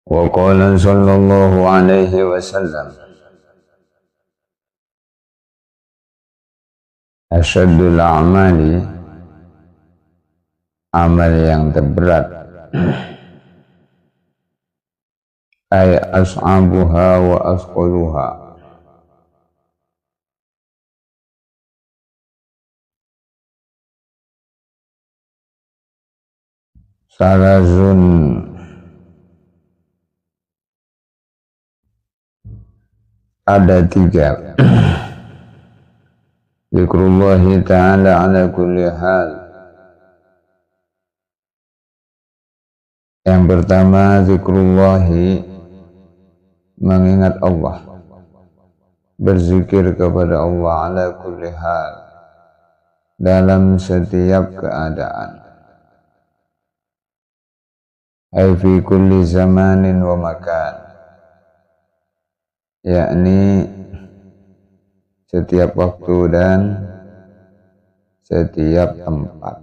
Wa qala sallallahu alaihi wasallam, asyadul a'mali, amal yang terberat, ay as'abuha wa asqaluha, salazun, ada tiga. Zikrullahi ta'ala ala kulli hal. Yang pertama, zikrullahi, mengingat Allah, berzikir kepada Allah ala kulli hal, dalam setiap keadaan. Ay fi kulli zamanin wa makan, yakni setiap waktu dan setiap tempat.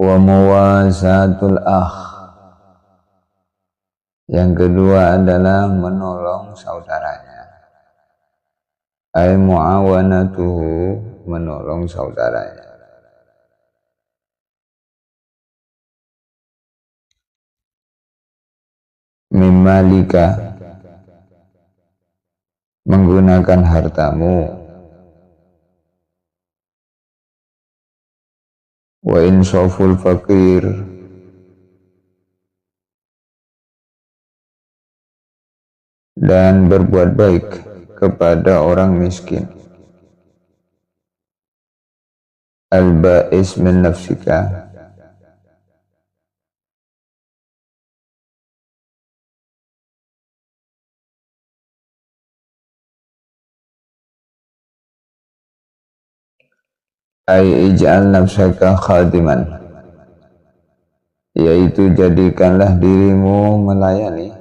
Wa muwasatul akh, yang kedua adalah menolong saudaranya. Ay muawanatuhu, menolong saudaranya. Mimalika, menggunakan hartamu. Wa insaful fakir, dan berbuat baik kepada orang miskin. Al-ba'is min nafsika, ay ij'al nafsaka khadiman, yaitu jadikanlah dirimu melayani,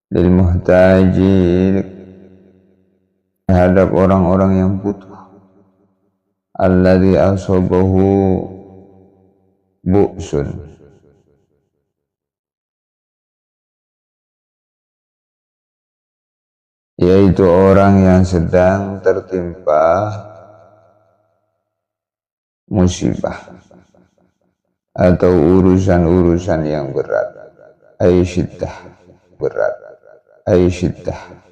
lil muhtaji, terhadap orang-orang yang butuh, alladzi asabahu bu'sun, yaitu orang yang sedang tertimpa musibah atau urusan-urusan yang berat. Ay syiddah, berat. Ay syiddah.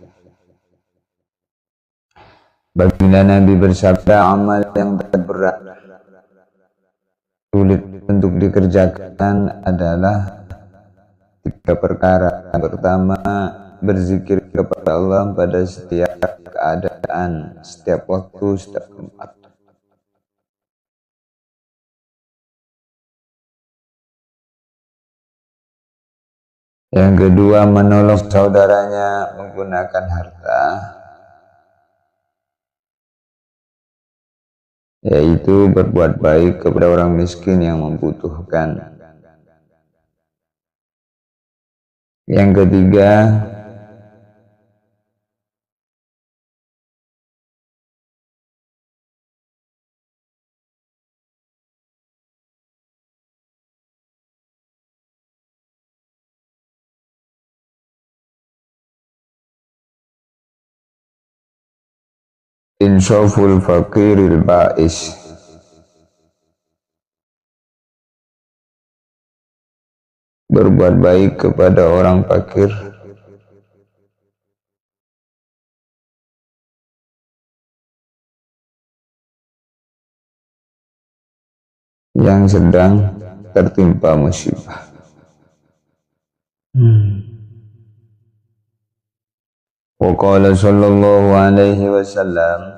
Baginda Nabi bersabda, amal yang terberat, sulit untuk dikerjakan adalah tiga perkara. Yang pertama, berzikir kepada Allah pada setiap keadaan, setiap waktu, setiap tempat. Yang kedua, menolong saudaranya menggunakan harta, yaitu berbuat baik kepada orang miskin yang membutuhkan. Yang ketiga, insaful fakiril ba'is, berbuat baik kepada orang fakir yang sedang tertimpa musibah. Wa qala sallallahu alaihi wasallam,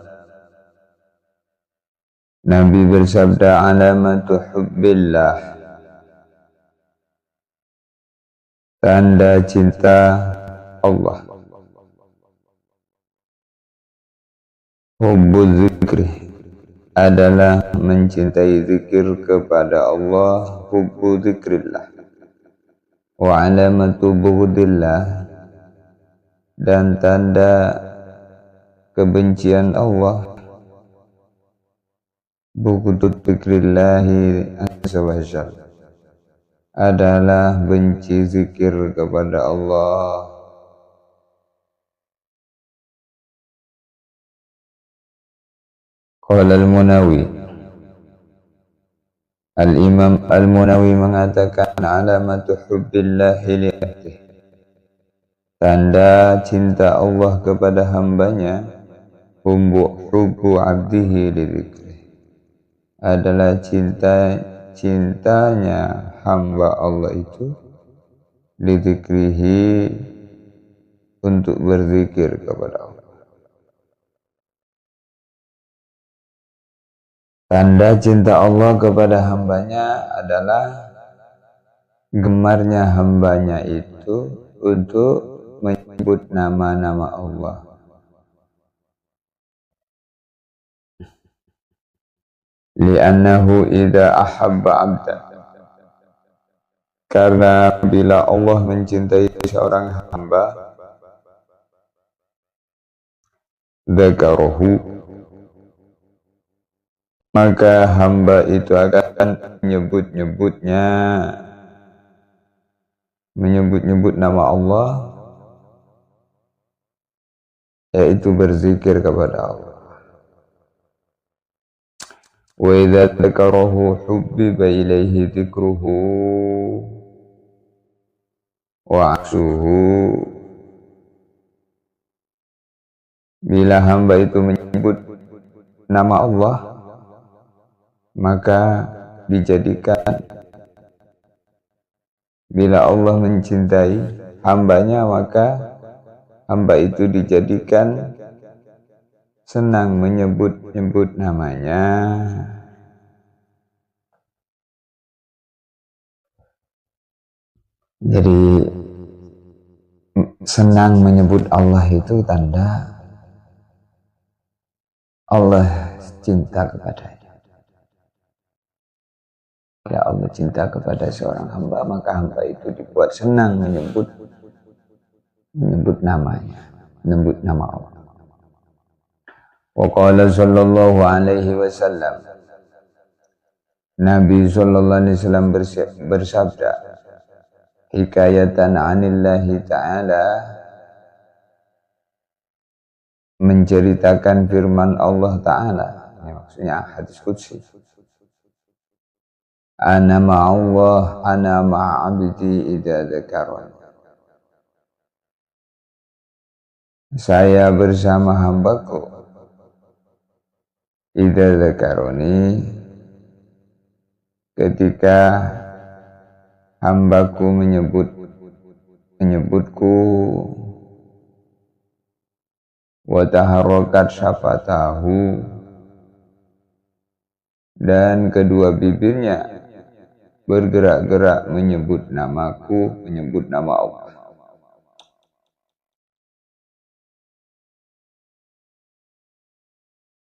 Nabi bersabda, alamatu hubbillah, tanda cinta Allah, hubbu zikri, adalah mencintai zikir kepada Allah, hubbu zikrillah. Wa alamatu bughdillah, dan tanda kebencian Allah, Bughdud dzikrillahi azza wa jalla adalah benci zikir kepada Allah. Qala al-Munawi, Al-Imam Al-Munawi mengatakan alamatu hubbillahi li abdihi, tanda cinta Allah kepada hambanya, hubbu abdihi li dzikri, adalah cintanya hamba Allah itu li dzikrihi, untuk berzikir kepada Allah. Tanda cinta Allah kepada hambanya adalah gemarnya hambanya itu untuk menyebut nama-nama Allah. Li'annahu idza ahabba 'abdan, karena bila Allah mencintai seorang hamba, dzakarahu, maka hamba itu akan menyebut nama Allah, yaitu berzikir kepada Allah. Wa idza dzakarahu hubbiba ilaihi dzikruhu wa 'ashuhu, bila hamba itu menyebut nama Allah, maka dijadikan, bila Allah mencintai hambanya, maka hamba itu dijadikan senang menyebut-nyebut namanya. Jadi senang menyebut Allah itu tanda Allah cinta kepadanya. Ya Allah cinta kepada seorang hamba, maka hamba itu dibuat senang menyebut namanya, menyebut nama Allah. Wa qala sallallahu alaihi wasallam, Nabi sallallahu alaihi wasallam bersabda, hikayatan 'anillahi ta'ala, menceritakan firman Allah Ta'ala, ini maksudnya hadis qudsi. Ana ma'allah, ana ma'abdi idza dzakarani, saya bersama hambaku idza dzakarani, ketika hambaku menyebutku, wa taharrakat syafatahu, dan kedua bibirnya bergerak-gerak menyebut namaku, menyebut nama Allah.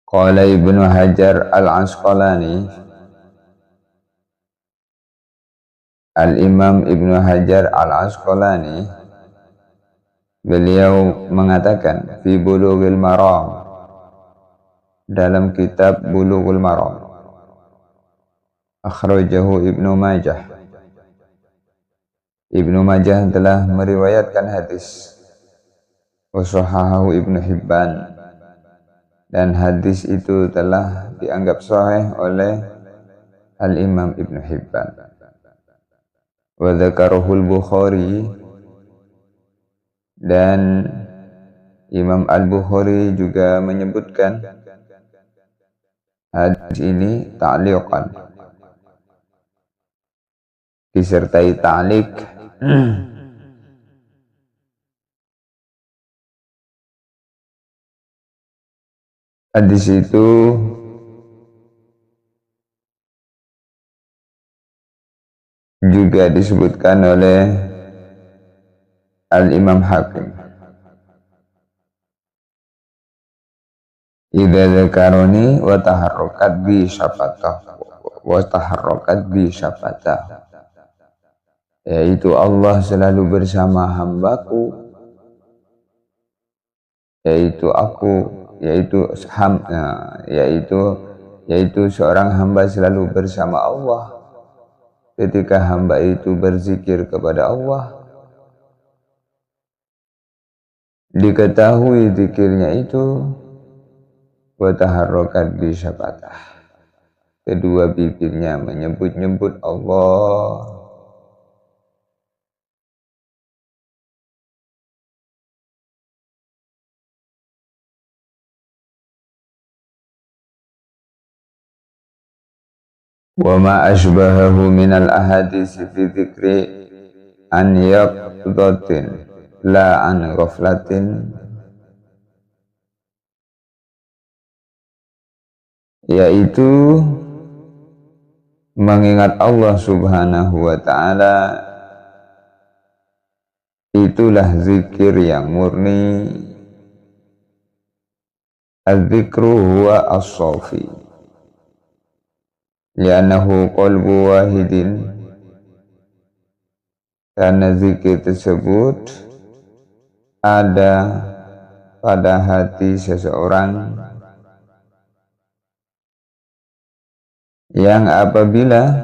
Qala Ibnu Hajar Al-Asqalani, Al-Imam Ibnu Hajar Al-Asqalani, beliau mengatakan fi Bulughul Maram, dalam kitab Bulughul Maram, akhrajahu Ibnu Majah, Ibnu Majah telah meriwayatkan hadis, wa sahahahu Ibnu Hibban, dan hadis itu telah dianggap sahih oleh Al-Imam Ibnu Hibban. Wa dzakarahul Bukhari, dan Imam Al-Bukhari juga menyebutkan hadis ini ta'liqan, disertai ta'liq. Hadis itu juga disebutkan oleh Al-Imam Hakim. Idza dzakaroni wa taharrakat bi syafatah, yaitu Allah selalu bersama hambaku, yaitu aku, yaitu yaitu seorang hamba selalu bersama Allah ketika hamba itu berzikir kepada Allah. Diketahui zikirnya itu wa taharrakat bi syafatah, kedua bibirnya menyebut-nyebut Allah. Wa ma ashbahahu minal ahadits fi dzikri an yaqdatin la an ghaflatin, yaitu mengingat Allah subhanahu wa ta'ala itulah zikir yang murni. Az-zikru huwa as-safi li'annahu qalbu wahidin, karena zikir tersebut ada pada hati seseorang yang apabila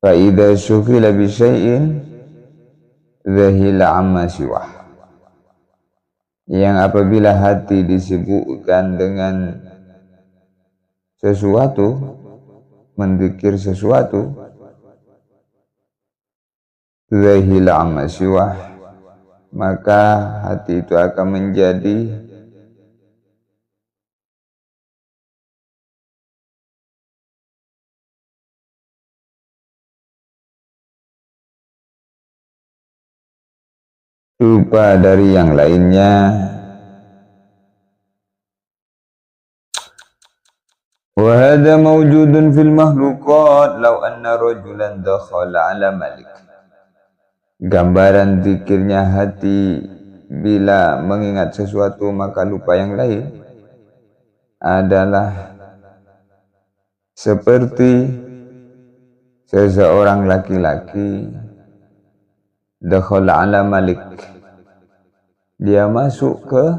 fa'idha syughila bi syai'in dhahila amma siwah, yang apabila hati disibukkan dengan sesuatu, menzikir sesuatu, zahila amma siwah, maka hati itu akan menjadi lupa dari yang lainnya. Wa hadha mawjudun fil makhluqat law anna rajulan dakhala ala malik. Gambaran zikirnya hati bila mengingat sesuatu maka lupa yang lain adalah seperti seseorang laki-laki dakhala ala malik, dia masuk ke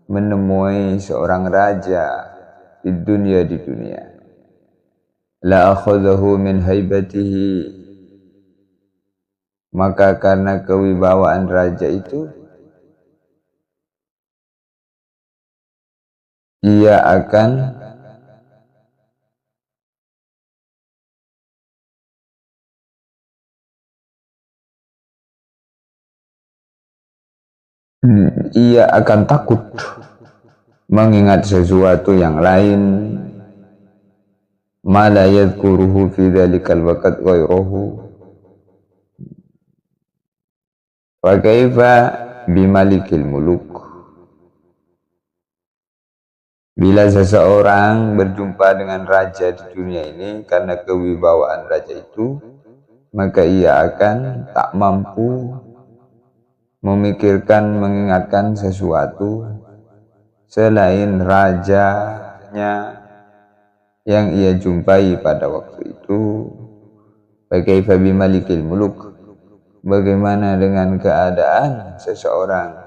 menemui seorang raja di dunia, la akhadahu min haibatihi, maka karena kewibawaan raja itu ia akan takut mengingat sesuatu yang lain, ma la yadhkuruhu fi dzalikal waqt ghairuhu. Wa kaifa bimalikil muluk, bila seseorang berjumpa dengan raja di dunia ini karena kewibawaan raja itu, maka ia akan tak mampu memikirkan, mengingatkan sesuatu selain rajanya yang ia jumpai pada waktu itu. Kaifa bimalikil muluk, bagaimana dengan keadaan seseorang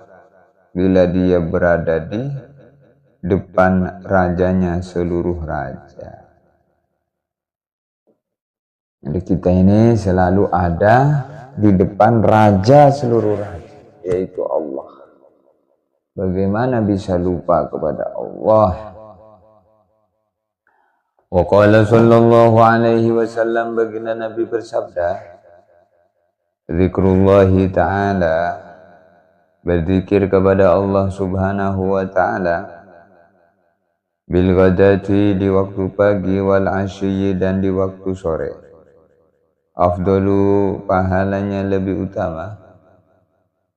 bila dia berada di depan rajanya, seluruh raja. Jadi kita ini selalu ada di depan raja seluruh raja, yaitu Allah. Bagaimana bisa lupa kepada Allah? Wa qala sallallahu alaihi wasallam, baginda Nabi bersabda, zikrullahi ta'ala, berzikir kepada Allah subhanahu wa ta'ala, bil ghadati, di waktu pagi, wal asyi, dan di waktu sore, afdalu, pahalanya lebih utama,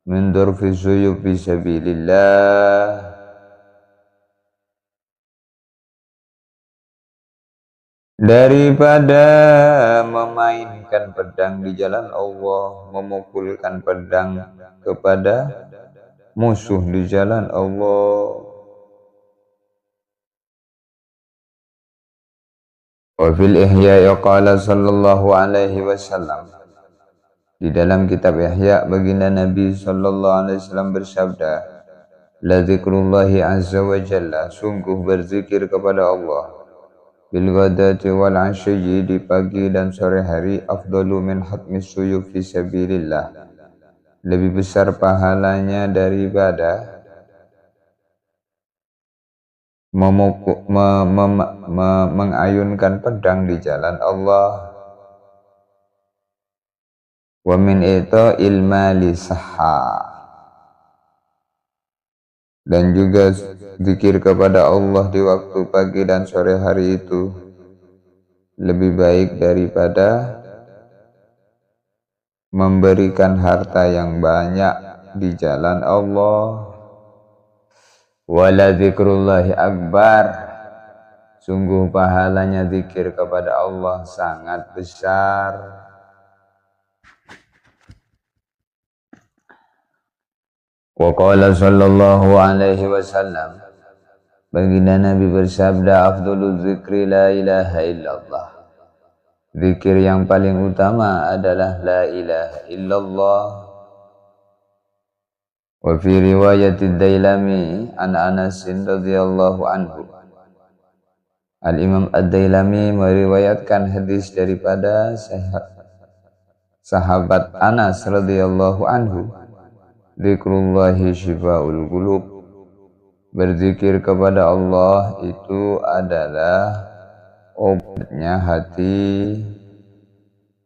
min durfi suyub fisabilillah, daripada memainkan pedang di jalan Allah, memukulkan pedang kepada musuh di jalan Allah. Wa fil ihya qala sallallahu alaihi wasallam, di dalam kitab Ihya baginda Nabi sallallahu alaihi wasallam bersabda, La dzikrullahi azza wa jalla, sungguh berzikir kepada Allah, bil ghadati wal ashyi, di pagi dan sore hari, afdalu min hatmis suyuf fi sabilillah, lebih besar pahalanya daripada mengayunkan pedang di jalan Allah. Wa min ita'il mali sahha, dan juga zikir kepada Allah di waktu pagi dan sore hari itu lebih baik daripada memberikan harta yang banyak di jalan Allah. Wala zikrullahi akbar, sungguh pahalanya zikir kepada Allah sangat besar. Wa qala sallallahu alaihi wasallam, baginda Nabi bersabda, afdhalul zikri la ilaha illallah, zikir yang paling utama adalah la ilaha illallah. Wa fi riwayatid Dailami an Anas radhiyallahu anhu, Al-Imam Ad-Dailami meriwayatkan hadis daripada sahabat Anas radhiyallahu anhu, dzikrullahi syifaul qulub, berzikir kepada Allah itu adalah obatnya hati,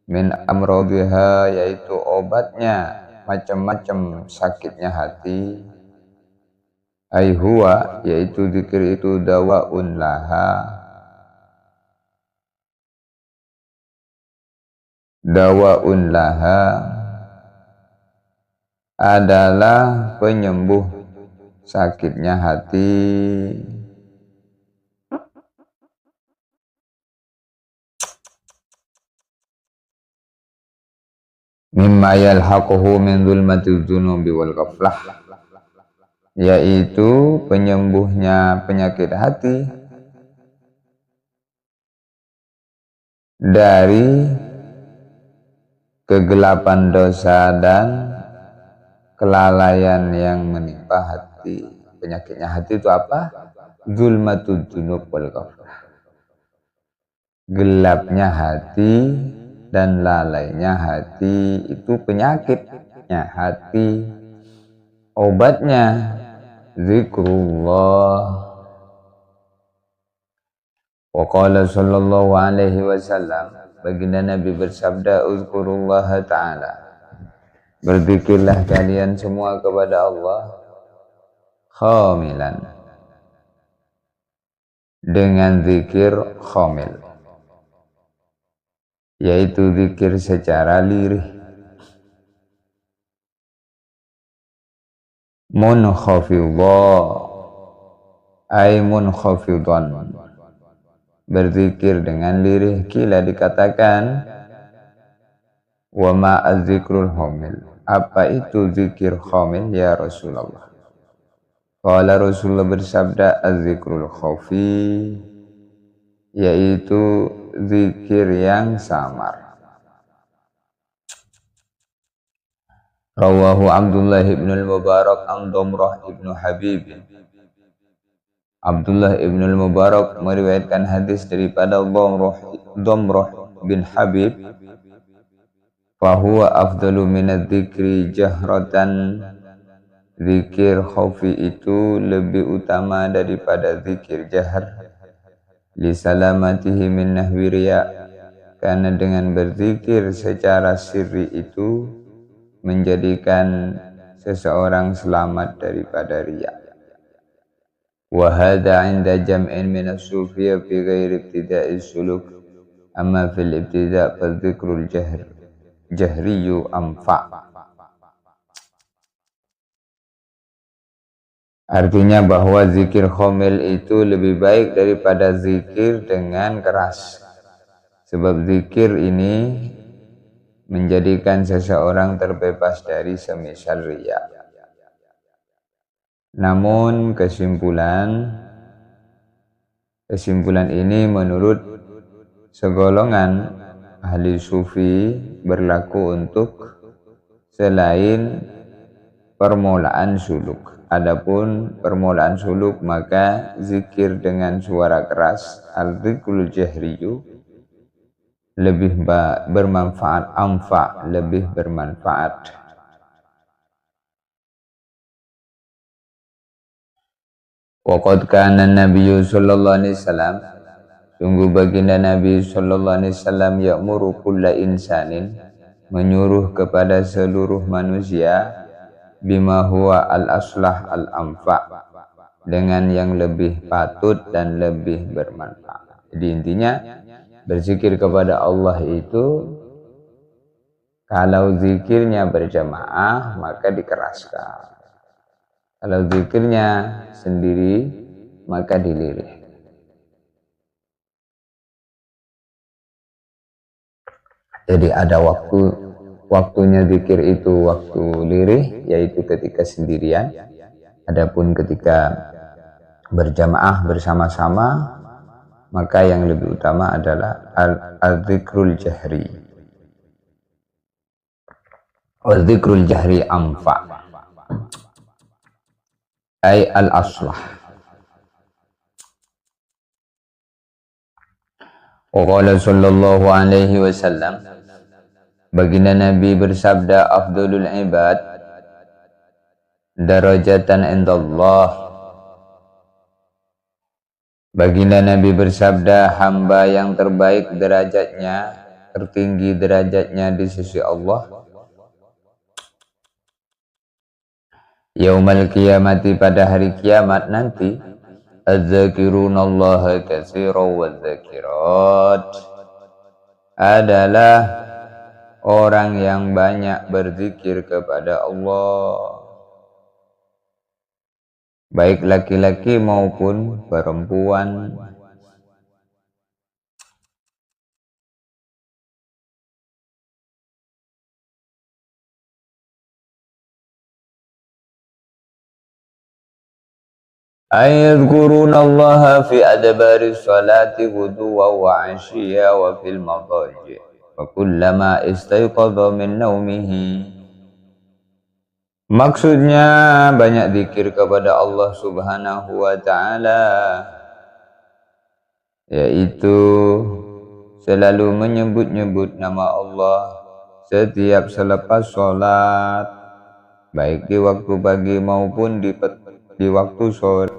min amrodiha, yaitu obatnya macam-macam sakitnya hati, huwa, yaitu zikir itu dawaun laha, dawaun laha adalah penyembuh sakitnya hati. Mimma yalhaquhu min zulmatil dzunubi wal ghaflah, yaitu penyembuhnya penyakit hati dari kegelapan dosa dan kelalaian yang menimpa hati. Penyakitnya hati itu apa? Zulmatul dzunub wal ghaflah, gelapnya hati dan lalainya hati, itu penyakitnya hati. Obatnya zikrullah. Wa qala sallallahu alaihi wasallam, baginda Nabi bersabda, uzkurullah ta'ala, berzikirlah kalian semua kepada Allah, khamilan, dengan zikir khamil, yaitu zikir secara lirih, munkhafidha ay munkhafidhan, berzikir dengan lirih. Kila, dikatakan, wa ma az-zikrul khamil, apa itu zikir khamil ya Rasulullah? Qala, Rasulullah bersabda, az-zikrul khafi, yaitu zikir yang samar. Rawahu Abdullah ibn al-Mubarak an Damrah ibn Habib. Abdullah ibn al-Mubarak meriwayatkan hadis daripada Damrah bin Habib, fahuwa afdalu minadz-dzikri jahratan, zikir khafi itu lebih utama daripada zikir jahar, li salamatihi min nahwi riya, karena dengan berzikir secara sirri itu menjadikan seseorang selamat daripada riya. Wa hadha 'inda jam'in min as-sufiyya fi ghairi ibtida'i suluk, amma fil ibtida' fa dzikrul jahriyu anfa'. Artinya bahwa zikir khamil itu lebih baik daripada zikir dengan keras, sebab zikir ini menjadikan seseorang terbebas dari semisal riya. Namun kesimpulan ini menurut segolongan ahli sufi berlaku untuk selain permulaan suluk. Adapun permulaan suluk maka zikir dengan suara keras, al-dzikrul jahriyu, lebih bermanfaat, lebih bermanfaat. Waqad kana Nabi sallallahu alaihi wasallam, sungguh baginda Nabi sallallahu alaihi wasallam ya'muru kulla insanin, menyuruh kepada seluruh manusia, bima huwa al-aslah al-anfa, dengan yang lebih patut dan lebih bermanfaat. Jadi intinya berzikir kepada Allah itu, kalau zikirnya berjamaah maka dikeraskan, kalau zikirnya sendiri maka dilirih. Jadi ada waktunya zikir itu waktu lirih, yaitu ketika sendirian. Adapun ketika berjamaah bersama-sama, maka yang lebih utama adalah al-dzikrul jahri. Al-dzikrul jahri anfa, ay al-aslah. Wa qala sallallahu alaihi wasallam, baginda Nabi bersabda, afdalul ibad darajatan indallah. Baginda Nabi bersabda, hamba yang terbaik derajatnya, tertinggi derajatnya di sisi Allah, yaumal qiyamati, pada hari kiamat nanti, az-zakirunallaha katsiran wadz-zakirat, adalah orang yang banyak berzikir kepada Allah, baik laki-laki maupun perempuan. Ayadhkurunallaha fi adbari sholati ghuduwan wa 'ashiyya wa fil madaji' wa kullama istayqadha min naumihi. Maksudnya banyak zikir kepada Allah Subhanahu wa ta'ala, yaitu selalu menyebut-nyebut nama Allah setiap selepas sholat, baik di waktu pagi maupun di waktu sore,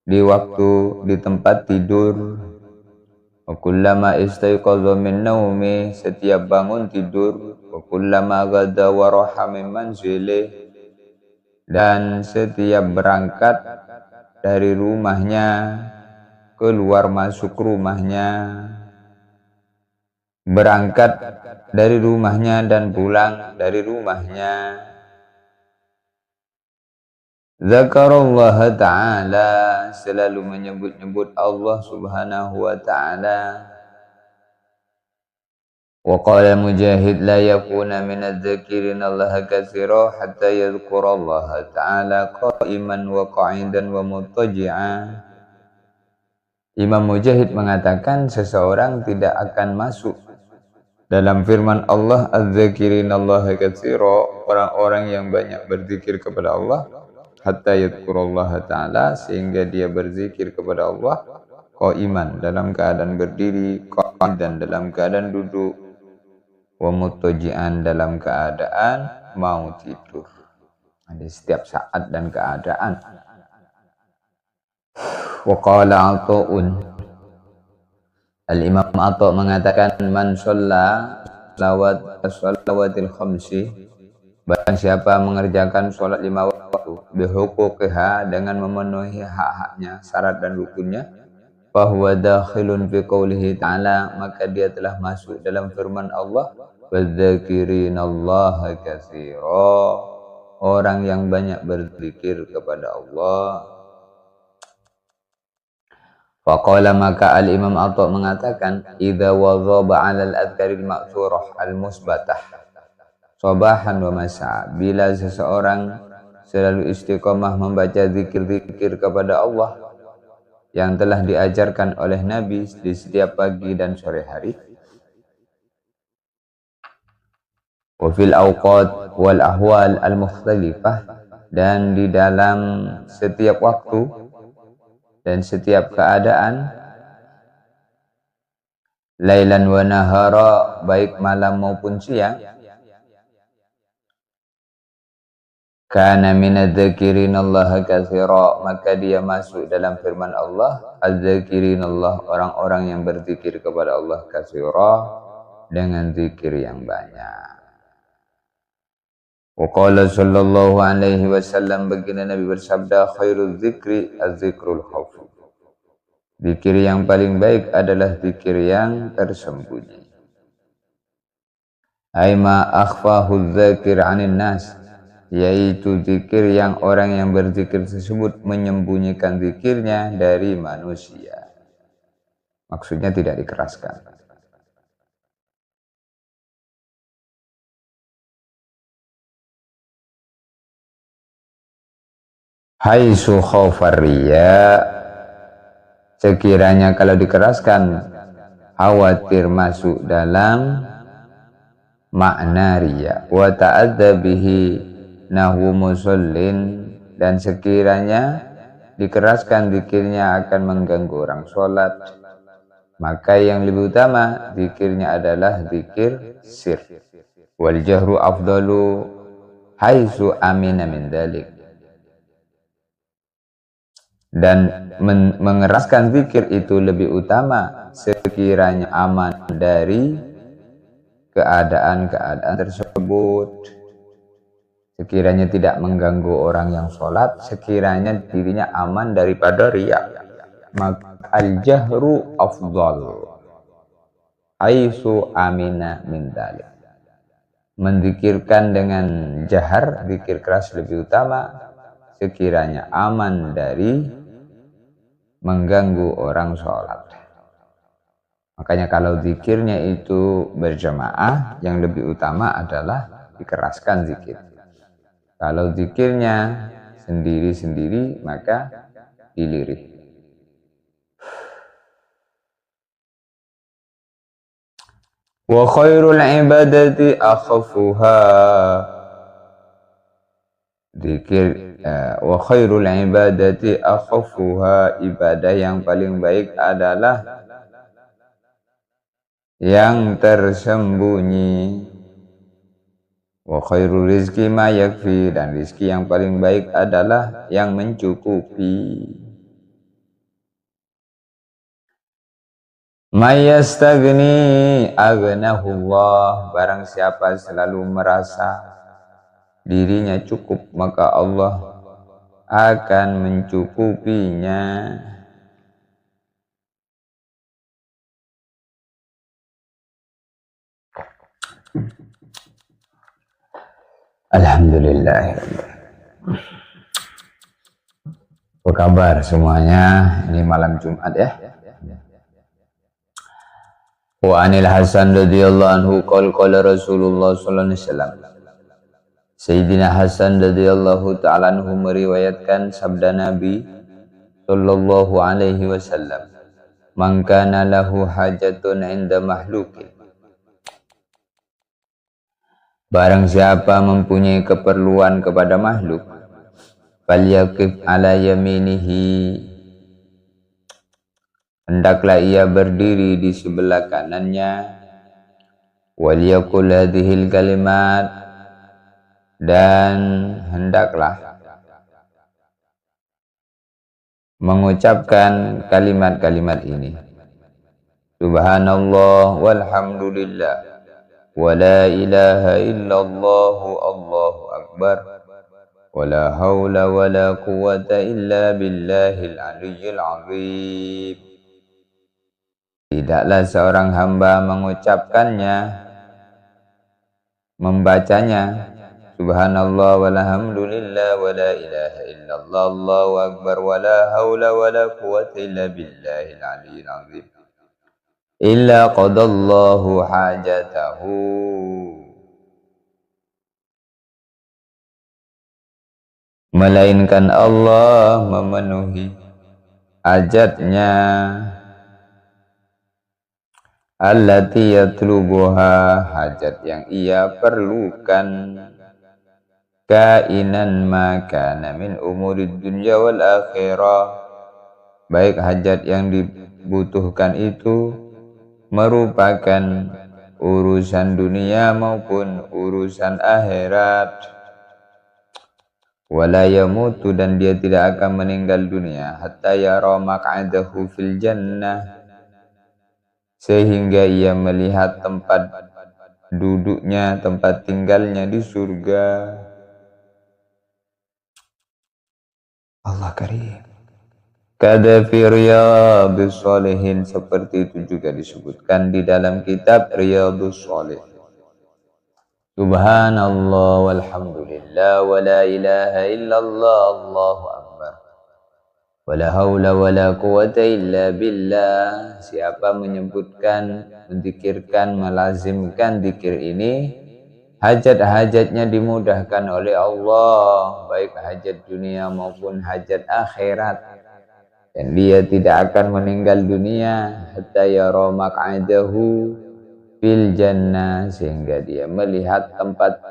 di tempat tidur. Wa kullama istayqadha min naumi, setiap bangun tidur. Wa kullama ghada wa raha min manzilih, dan setiap berangkat dari rumahnya, keluar masuk rumahnya, berangkat dari rumahnya dan pulang dari rumahnya. Zakarallaha ta'ala, selalu menyebut-nyebut Allah Subhanahu wa ta'ala. Wa qala Mujahid, la yakuna minadz-dzakirin Allah katsira hatta yadhkurallaha ta'ala qa'iman wa qa'idan wa muttaji'a. Imam Mujahid mengatakan, seseorang tidak akan masuk dalam firman Allah, az-dzakirin Allah katsira, orang-orang yang banyak berzikir kepada Allah, hatta yadhkurallaha ta'ala, sehingga dia berzikir kepada Allah qa'iman, dalam keadaan berdiri, qa'idan, dalam keadaan duduk, wa muttaji'an, dalam keadaan mau tidur. Di setiap saat dan keadaan. Wa qala Ata'un, Al-Imam Ata' mengatakan, man shalla salawatil khamsi, barang siapa mengerjakan sholat 5 waktu, bihuquqiha, dengan memenuhi hak-haknya, syarat dan rukunnya, fahuwa dakhilun fi qoulihi ta'ala, maka dia telah masuk dalam firman Allah, wadzakirinallaha katsira, orang yang banyak berzikir kepada Allah. Faqala, maka Al-Imam Atha mengatakan, idza wadhaba 'alal adhkaril ma'thurah al-musbatah sabahan wa masa, bila seseorang selalu istiqomah membaca zikir-zikir kepada Allah yang telah diajarkan oleh Nabi di setiap pagi dan sore hari, wa fil awqat wal ahwal al mukhtalifah, dan di dalam setiap waktu dan setiap keadaan, lailan wa nahara, baik malam maupun siang, kana minadz-dzakirinallaha katsira, maka dia masuk dalam firman Allah, adz-dzakirinallah, orang-orang yang berzikir kepada Allah, katsira, dengan zikir yang banyak. Wa qala sallallahu alaihi wasallam, baginda Nabi bersabda, khairul dzikri az-zikrul khafi. Zikir yang paling baik adalah zikir yang tersembunyi. Aima akhfahu dzakir 'anil nas, yaitu zikir yang orang yang berzikir tersebut menyembunyikan zikirnya dari manusia. Maksudnya tidak dikeraskan. Haitsu khaufar riya, sekiranya kalau dikeraskan khawatir masuk dalam makna riya. Wa ta'adza bihi nahwu musallin, dan sekiranya dikeraskan zikirnya akan mengganggu orang sholat, maka yang lebih utama zikirnya adalah zikir sir. Wal jahru afdalu haitsu amina min dzalik, dan mengeraskan zikir itu lebih utama sekiranya aman dari keadaan-keadaan tersebut, sekiranya tidak mengganggu orang yang sholat, sekiranya dirinya aman daripada riya, maka al-jahru afdal haitsu amina min dzalik. Menzikirkan dengan jahar, zikir keras lebih utama sekiranya aman dari mengganggu orang sholat. Makanya kalau zikirnya itu berjamaah, yang lebih utama adalah dikeraskan zikir. Kalau zikirnya sendiri-sendiri, maka dilirih. Wa khairul ibadati akhafuha, zikir wa khairul ibadati akhafuha, ibadah yang paling baik adalah yang tersembunyi. Wa khairul rizki ma yakfi, dan rizki yang paling baik adalah yang mencukupi. Mayastagni aghnahullah, barang siapa selalu merasa dirinya cukup, maka Allah akan mencukupinya. Alhamdulillah. Apa kabar semuanya? Ini malam Jumat ya. Wa anil Hasan radhiyallahu anhu qala Rasulullah sallallahu alaihi wasallam, Sayyidina Hasan radhiyallahu ta'ala anhu meriwayatkan sabda Nabi sallallahu alaihi wasallam, man kana lahu hajatun 'inda mahlukin, barang siapa mempunyai keperluan kepada makhluk, falyaqif ala yaminihi, hendaklah ia berdiri di sebelah kanannya, waliyaqul hadhil kalimat, dan hendaklah mengucapkan kalimat-kalimat ini, subhanallah walhamdulillah wa la ilaha illallah allahu akbar wa la hawla wa la quwwata illa billahil aliyyil azim. Tidaklah seorang hamba mengucapkannya, membacanya, subhanallah walhamdulillah wa la ilaha illallah allahu akbar wa la hawla wa la quwwata illa billahil aliyyil azim, illa qadallahu hajatahu, melainkan Allah memenuhi hajatnya, allati yatlubuha, hajat yang ia perlukan. kainan ma kana min umurid dunya wal akhirah, baik hajat yang dibutuhkan itu merupakan urusan dunia maupun urusan akhirat. Wala yamutu, dan dia tidak akan meninggal dunia hatta yara maq'adahu fil jannah, sehingga ia melihat tempat duduknya, tempat tinggalnya di surga. Allah karim. Kada fi Riyadhus Shalihin, seperti itu juga disebutkan di dalam kitab Riyadhus Shalihin. Subhanallah walhamdulillah wa la ilaha illallah, Allahu akbar, wa la haula wa la quwata illa billah. Siapa menyebutkan, menzikirkan, melazimkan zikir ini, hajat-hajatnya dimudahkan oleh Allah, baik hajat dunia maupun hajat akhirat. Dan dia tidak akan meninggal dunia hatta yara maq'adahu fil jannah, sehingga dia melihat tempat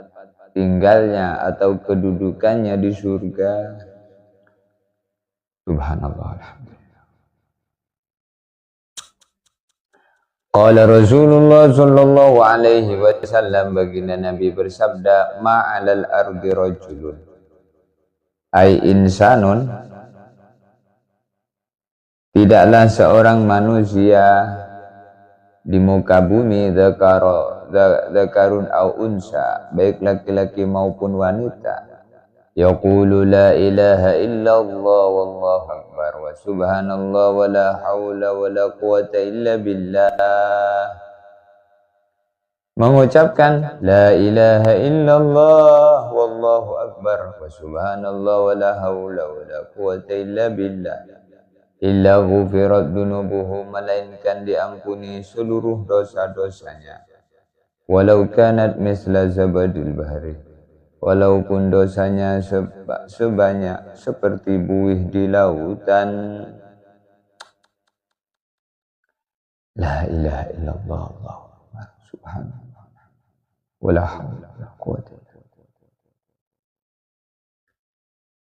tinggalnya atau kedudukannya di surga. Subhanallah alhamdulillah. Qala Rasulullah sallallahu alaihi wasallam, baginda Nabi bersabda, ma'alal ardi rajulun, ai insanun, tidaklah seorang manusia di muka bumi, dzakarun au unsa, baik laki-laki maupun wanita, yaqulu la ilaha illallah wallahu akbar wa subhanallah wa la haula wa la quwata illa billah, mengucapkan la ilaha illallah wallahu akbar wa subhanallah wa la haula wa la quwata illa billah, illa ghufirat dunubuhu, melainkan diampuni seluruh dosa-dosanya, walau kanat misla zabadil bahri, walaupun dosanya sebanyak seperti buih di lautan. La ilaha illallah Allahu akbar subhanallah wala haula wala quwwata illa billah.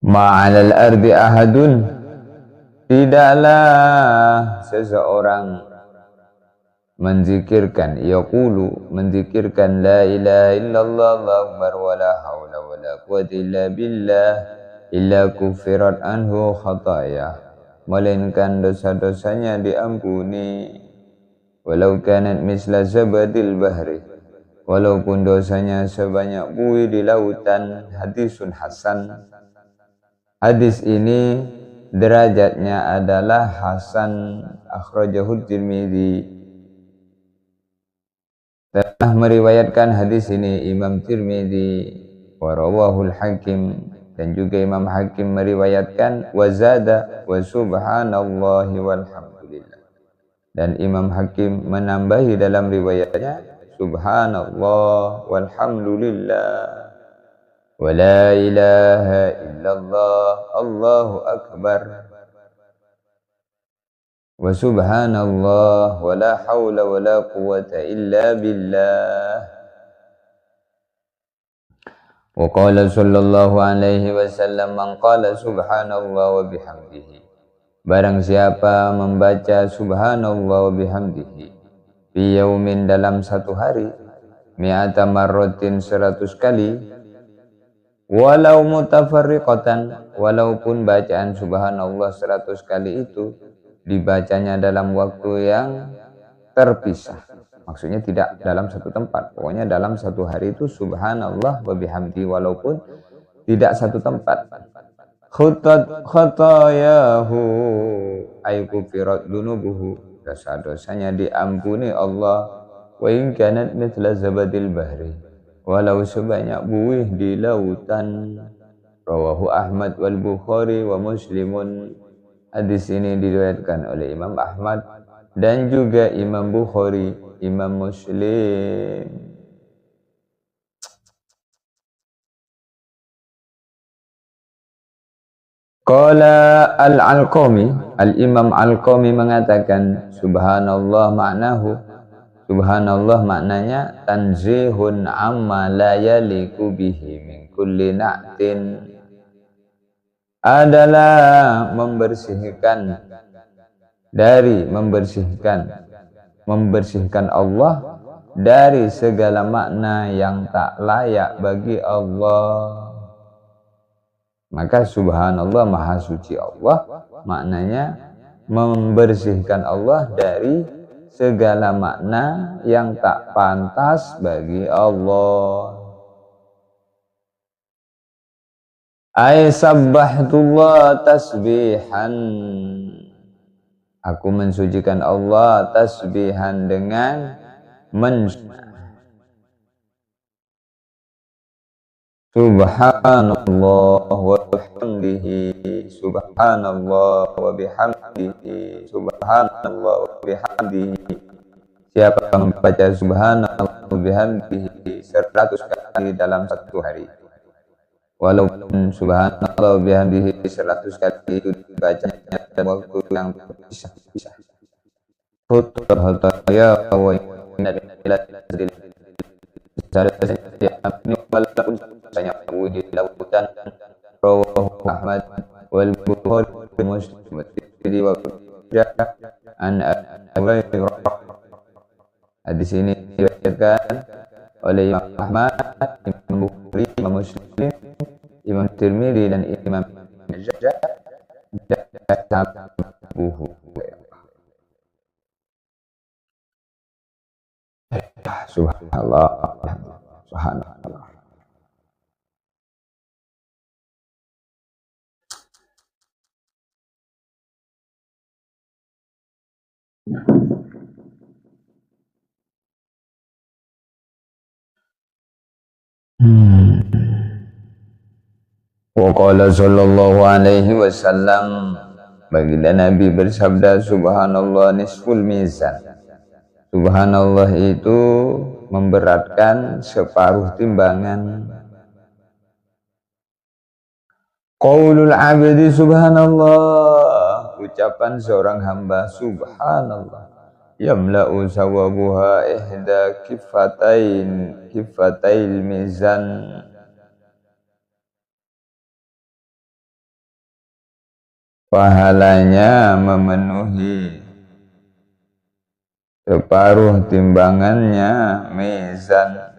Ma'alal ardi ahadun, tidaklah seseorang menzikirkan, yaqulu, menzikirkan la ilaha illallah Allahu akbar wa la haula wa la quwwata illa billah, illa kufirat anhu khataya, melainkan dosa-dosanya diampuni, walau kanat misla zabadil bahri, walaupun dosanya sebanyak buih di lautan. Hadisun hasan, hadis ini derajatnya adalah hasan, akhrajahu Tirmidzi, telah meriwayatkan hadis ini Imam Tirmidzi, wa rawahul Hakim, dan juga Imam Hakim meriwayatkan, wa zada wa subhanallahi walhamdulillah, dan Imam Hakim menambahi dalam riwayatnya subhanallah walhamdulillah wa la ilaha illallah Allahu akbar wa subhanallah wa la hawla wa la quwwata illa billah. Wa qala sallallahu alaihi wasallam, man qala subhanallah wa bihamdihi, barang siapa membaca subhanallah wa bihamdihi fi yaumin, dalam satu hari, mi'ata marratin, 100 kali, walau mutafarriqatan, walaupun bacaan subhanallah 100 kali itu dibacanya dalam waktu yang terpisah, maksudnya tidak dalam satu tempat, pokoknya dalam satu hari itu subhanallah wa bihamdi, walaupun tidak satu tempat. Khatayahu ay kufirat dunubuhu, dosa-dosanya diampuni Allah, wa in kanat mithla zabadil bahri, walau sebanyak buih di lautan. Rawahu Ahmad wal Bukhari wa Muslimun, hadis ini diriwayatkan oleh Imam Ahmad dan juga Imam Bukhari, Imam Muslim. Qala al-Alqami, al-Imam Alqami mengatakan, subhanallah maknahu, subhanallah maknanya tanzihun amma la yaliku bihi min kulli na'tin adalah membersihkan Allah dari segala makna yang tak layak bagi Allah. Maka subhanallah, maha suci Allah, maknanya membersihkan Allah dari segala makna yang tak pantas bagi Allah. Ay sabbahtullah tasbihan, aku mensucikan Allah tasbihan dengan subhanallah wa bihamdihi, subhanallah wa bihamdihi, subhanallah wa bihamdihi. Siapa membaca subhanallah wa bihamdihi 100 kali dalam satu hari, walaupun subhanallah wa bihamdihi 100 kali itu dibacanya dalam waktu yang terpisah-pisah, putar hataya wa inna lillahi walaupun banyak wujud lautan. Rawahu Ahmad wal Bukhari Muslim wa an Abi Hurairah. Hadis ini diriwayatkan oleh Imam Ahmad, Imam Bukhari, Imam Muslim, Imam Tirmidzi dan Imam Majah dan Abu Subhanallah, subhanallah. Wa qala sallallahu alaihi wasallam, baginda Nabi bersabda, subhanallah nisful mizan. Subhanallah itu memberatkan separuh timbangan. Qaulul abdi subhanallah, ucapan seorang hamba subhanallah, yamla'u sawabuha ihda kifatail mizan, pahalanya memenuhi separuh timbangannya mizan.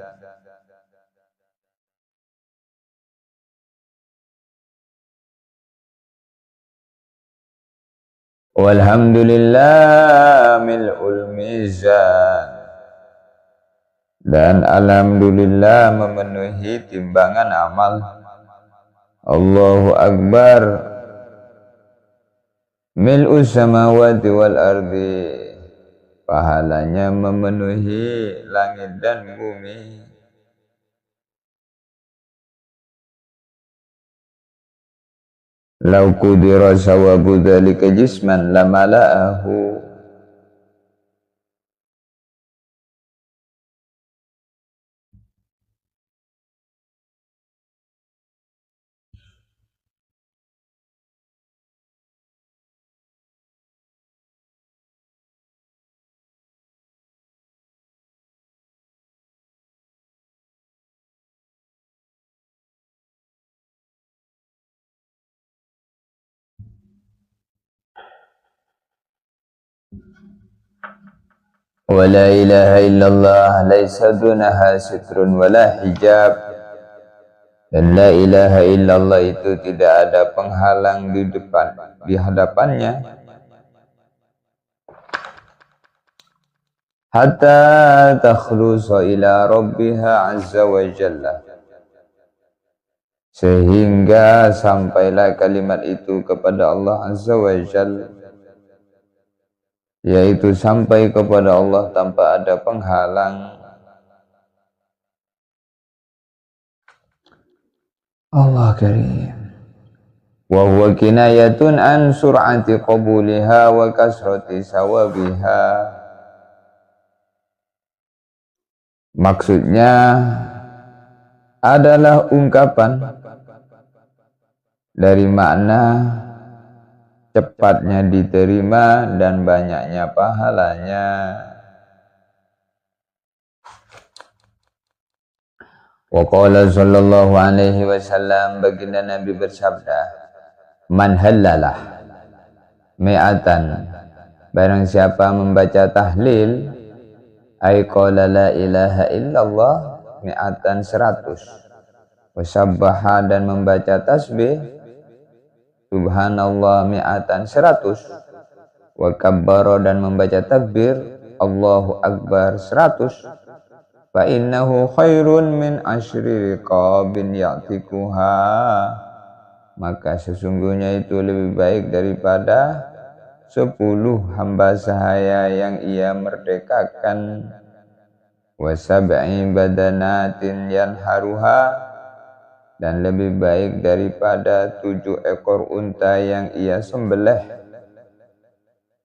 Walhamdulillah mil'ul mizan, dan alhamdulillah memenuhi timbangan amal. Allahu akbar mil'us samawati wal ardi, pahalanya memenuhi langit dan bumi. Lau qudira sawabu dzalika jisman lamala'ahu, wa la ilaha illallah laisa dunaha sitrun wala hijab, dan la ilaha illallah itu tidak ada penghalang di hadapannya. Hatta takhlusa ila rabbiha azza wa jalla, sehingga sampailah kalimat itu kepada Allah azza wa jalla, yaitu sampai kepada Allah tanpa ada penghalang. Allah karim. Wa huwa kinayatun an sur'ati qabuliha wa kasrati sawabiha, maksudnya adalah ungkapan dari makna cepatnya diterima dan banyaknya pahalanya. Wa qala sallallahu alaihi wasallam, baginda Nabi bersabda, man halalah mi'atan, barang siapa membaca tahlil, ay qala la ilaha illallah mi'atan 100, wasabbaha dan membaca tasbih subhanallah mi'atan 100, wa kabbara dan membaca takbir Allahu akbar 100, fa innahu khairun min asyri riqabin ya'tikuha, maka sesungguhnya itu lebih baik daripada 10 hamba sahaya yang ia merdekakan, wa sab'i badanatin yanharuha, dan lebih baik daripada 7 ekor unta yang ia sembelih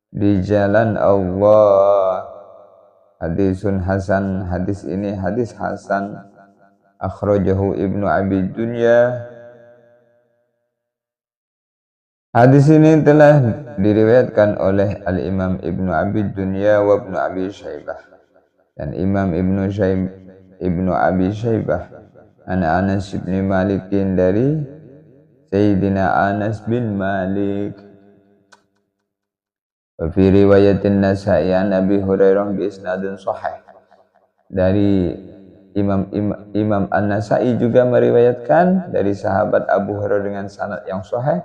di jalan Allah. Hadisun hasan, hadis ini hadis hasan, akhrajahu Ibnu Abi Dunya. Hadis ini telah diriwayatkan oleh Al-Imam Ibnu Abi Dunya wa Ibnu Abi Syaibah, dan Imam Ibnu Abi Syaibah an Anas bin Malik, dari Sayyidina Anas bin Malik. Wa fi riwayatin Nasa'i an Abi Hurairah bi isnadin sahih, dari Imam An-Nasa'i juga meriwayatkan dari sahabat Abu Hurairah dengan sanad yang sahih,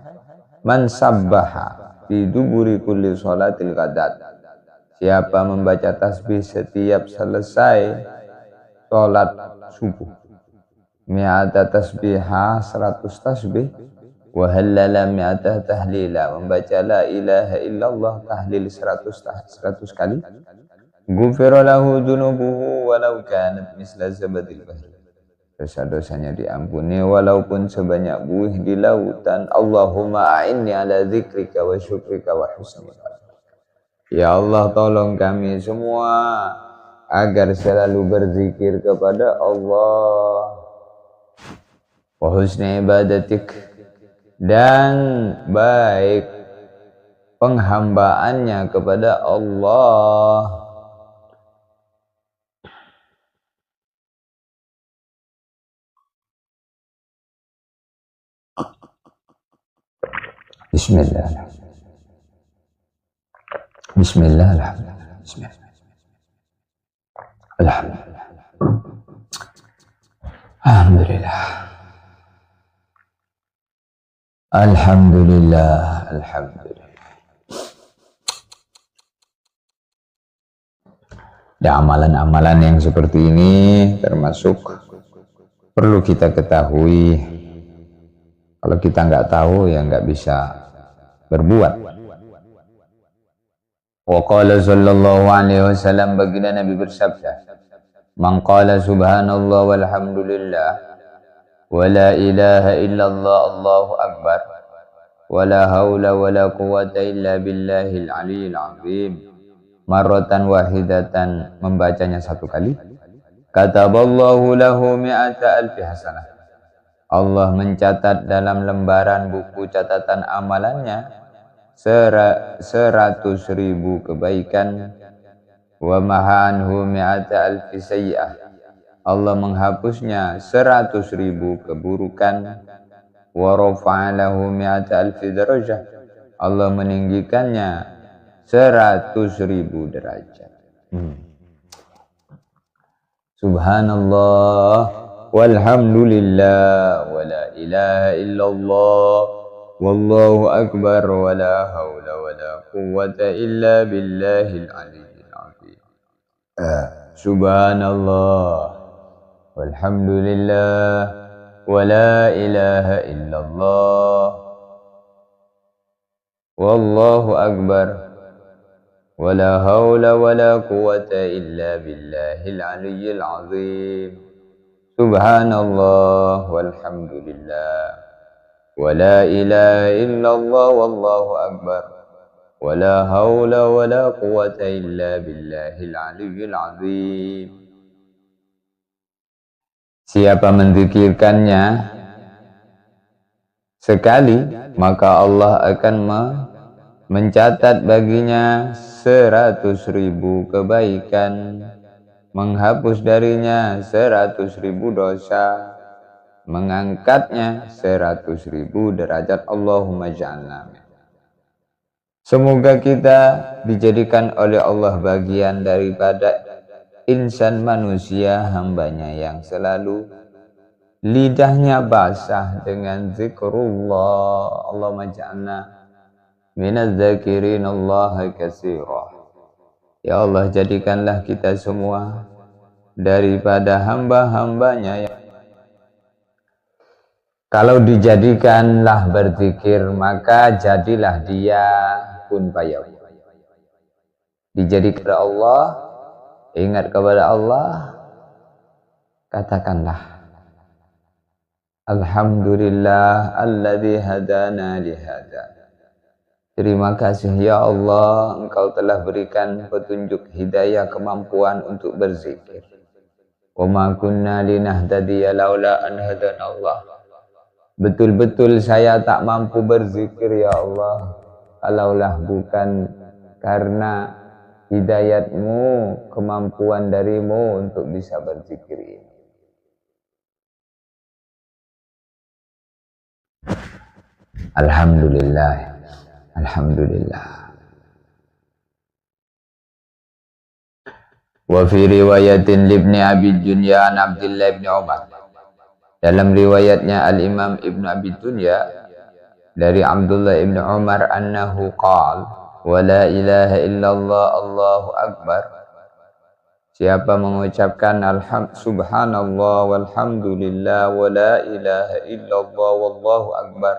man sabbaha fi duburi kulli sholatil ghadat, siapa membaca tasbih setiap selesai sholat subuh, mi'ata tasbihah 100 tasbih, wa halala mi'ata tahlila, membaca la ilaha illallah tahlil 100 kali, ghufira lahu dzunubuhu walau kanat misla zabadil bahri, dosa-dosanya diampuni walaupun sebanyak buih di lautan. Allahumma a'inni ala dzikrika wa syukrika wa husni ibadatik, ya Allah tolong kami semua agar selalu berzikir kepada Allah, wa husni ibadatik, dan baik penghambaannya kepada Allah. Bismillah. Bismillah. Bismillah. Alhamdulillah. Alhamdulillah. Alhamdulillah. Alhamdulillah. Dan amalan-amalan yang seperti ini termasuk perlu kita ketahui. Kalau kita nggak tahu ya nggak bisa berbuat. Wa qala sallallahu alaihi wasallam, baginda Nabi bersabda, man qala subhanallah walhamdulillah wa la ilaha illallah Allahu akbar wa la haula wa la quwwata illa billahil aliyyil azim, marratan wahidatan, membacanya 1 kali, kataballahu lahu mi'ata alfi hasanah, Allah mencatat dalam lembaran buku catatan amalannya 100.000 kebaikan, wa mahanhu mi'ata alfi sayyi'ah, Allah menghapusnya 100.000 keburukan, wa rafa'alahu mi'ata alfi darajah, Allah meninggikannya 100.000 derajat. Subhanallah walhamdulillah wa la ilaha illallah wallahu akbar wa la hawla wa la quwwata illa billahil aliyyil azim. Subhanallah walhamdulillah wa la ilaha illallah wallahu akbar wa la hawla wa la quwwata illa billahil aliyyil azim. Subhanallah walhamdulillah wa la ilaha illallah wallahu akbar wa la hawla wa la quwwata illa billahil aliyyil azim. Siapa menzikirkannya sekali, maka Allah akan mencatat baginya 100.000 kebaikan, menghapus darinya 100.000 dosa, mengangkatnya 100.000 derajat. Allahumma ja'alna. Semoga kita dijadikan oleh Allah bagian daripada insan manusia hambanya yang selalu lidahnya basah dengan zikrullah. Allahumma ja'alna minaz zakirin Allah katsira. Ya Allah, jadikanlah kita semua daripada hamba-hambanya yang kalau dijadikanlah berzikir, maka jadilah dia kun fayakun. Dijadikan Allah, ingat kepada Allah, katakanlah alhamdulillah alladzi hadana lihada. Terima kasih ya Allah, Engkau telah berikan petunjuk hidayah kemampuan untuk berzikir. Wa ma kunna linahtadiya laula an hadana Allah. Betul-betul saya tak mampu berzikir ya Allah, kalaulah bukan karena hidayat-Mu, kemampuan darimu untuk bisa berzikir ini. Alhamdulillah, alhamdulillah. Wa fi riwayatin libni Abi Dunya an Abdullah ibn Umar. Dalam riwayatnya Al-Imam Ibn Abi Dunya dari Abdullah ibn Umar annahu qala wa la ilaha illallah Allahu akbar. Siapa mengucapkan subhanallah walhamdulillah wa la ilaha illallah wallahu akbar,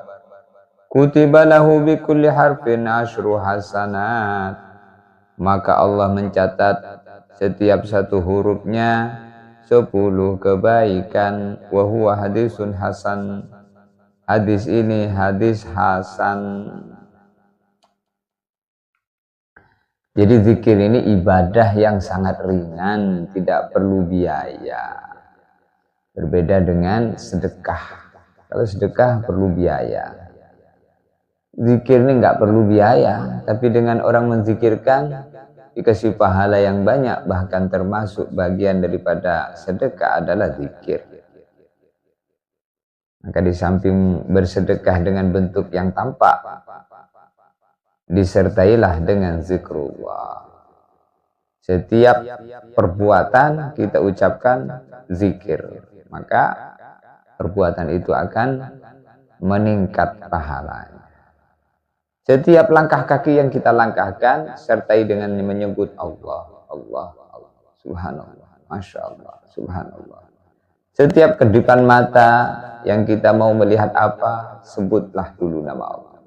kutiba lahu bi kulli harfin 10 hasanat, maka Allah mencatat setiap satu hurufnya 10 kebaikan. Wa huwa hadisun hasan. Hadis ini hadis hasan. Jadi zikir ini ibadah yang sangat ringan, tidak perlu biaya. Berbeda dengan sedekah. Kalau sedekah perlu biaya. Zikir ini nggak perlu biaya, tapi dengan orang menzikirkan dikasih pahala yang banyak, bahkan termasuk bagian daripada sedekah adalah zikir. Maka di samping bersedekah dengan bentuk yang tampak, disertailah dengan zikrullah. Setiap perbuatan kita ucapkan zikir, maka perbuatan itu akan meningkat pahalanya. Setiap langkah kaki yang kita langkahkan sertai dengan menyebut Allah, Allah, Allah, subhanallah, masya Allah, subhanallah. Setiap kedipan mata yang kita mau melihat apa, sebutlah dulu nama Allah.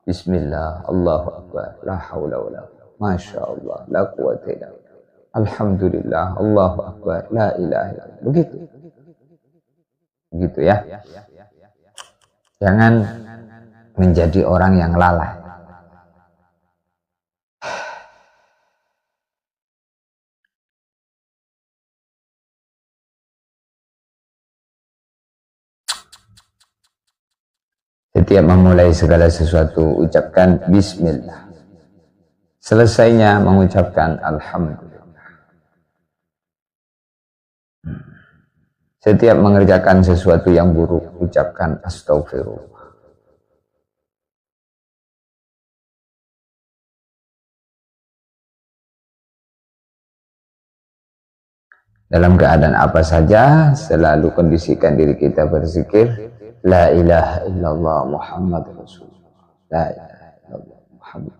Bismillah, Allahu akbar, la haula wala quwwata, masya Allah, la quwwata illa billah. Alhamdulillah, Allahu akbar, la ilaha illallah. Begitu. Begitu ya. Jangan menjadi orang yang lalai. Setiap memulai segala sesuatu ucapkan bismillah. Selesainya mengucapkan alhamdulillah. Setiap mengerjakan sesuatu yang buruk ucapkan astaghfirullah. Dalam keadaan apa saja, selalu kondisikan diri kita berzikir, la ilaha illallah Muhammad Rasulullah, la ilaha illallah Muhammad.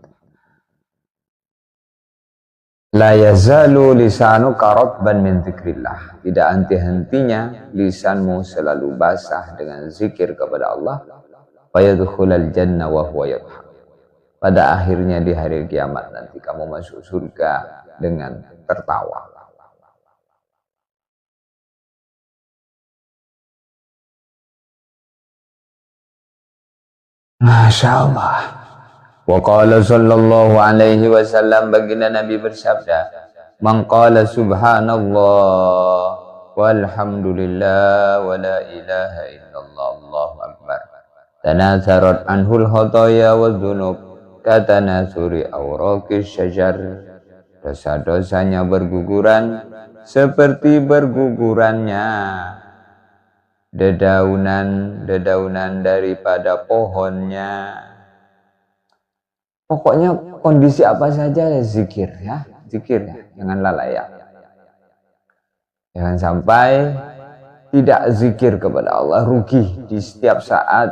La yazalu lisanuka ratban min dzikrillah. Tidak henti-hentinya lisanmu selalu basah dengan zikir kepada Allah. Fayadkhulul jannah wa huwa yadhhak. Pada akhirnya di hari kiamat nanti kamu masuk surga dengan tertawa. Masya Allah. Wa qala sallallahu alaihi wasallam, baginda Nabi bersabda, man qala subhanallah walhamdulillah wa la ilaha illallah Allahu akbar, tanasarat anhul khotoya wa dhunub katanasuri awraqis syajar. Dosa-dosanya berguguran seperti bergugurannya dedaunan daripada pohonnya. Pokoknya kondisi apa saja ya zikir ya, jangan lalai ya. Jangan sampai tidak zikir kepada Allah, rugi di setiap saat.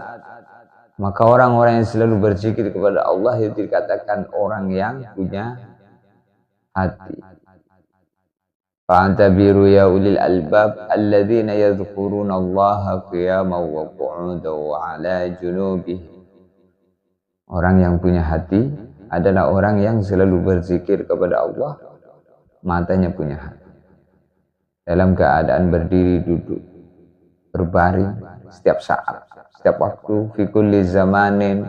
Maka orang-orang yang selalu berzikir kepada Allah itu dikatakan orang yang punya hati. Fa'tabiru ya ulil albab alladzina yadhkuruna Allaha qiyaman wa qu'udan wa 'ala junubihim. Orang yang punya hati adalah orang yang selalu berzikir kepada Allah, matanya punya hati. Dalam keadaan berdiri, duduk, berbaring, setiap saat, setiap waktu, fi kulli zamanin,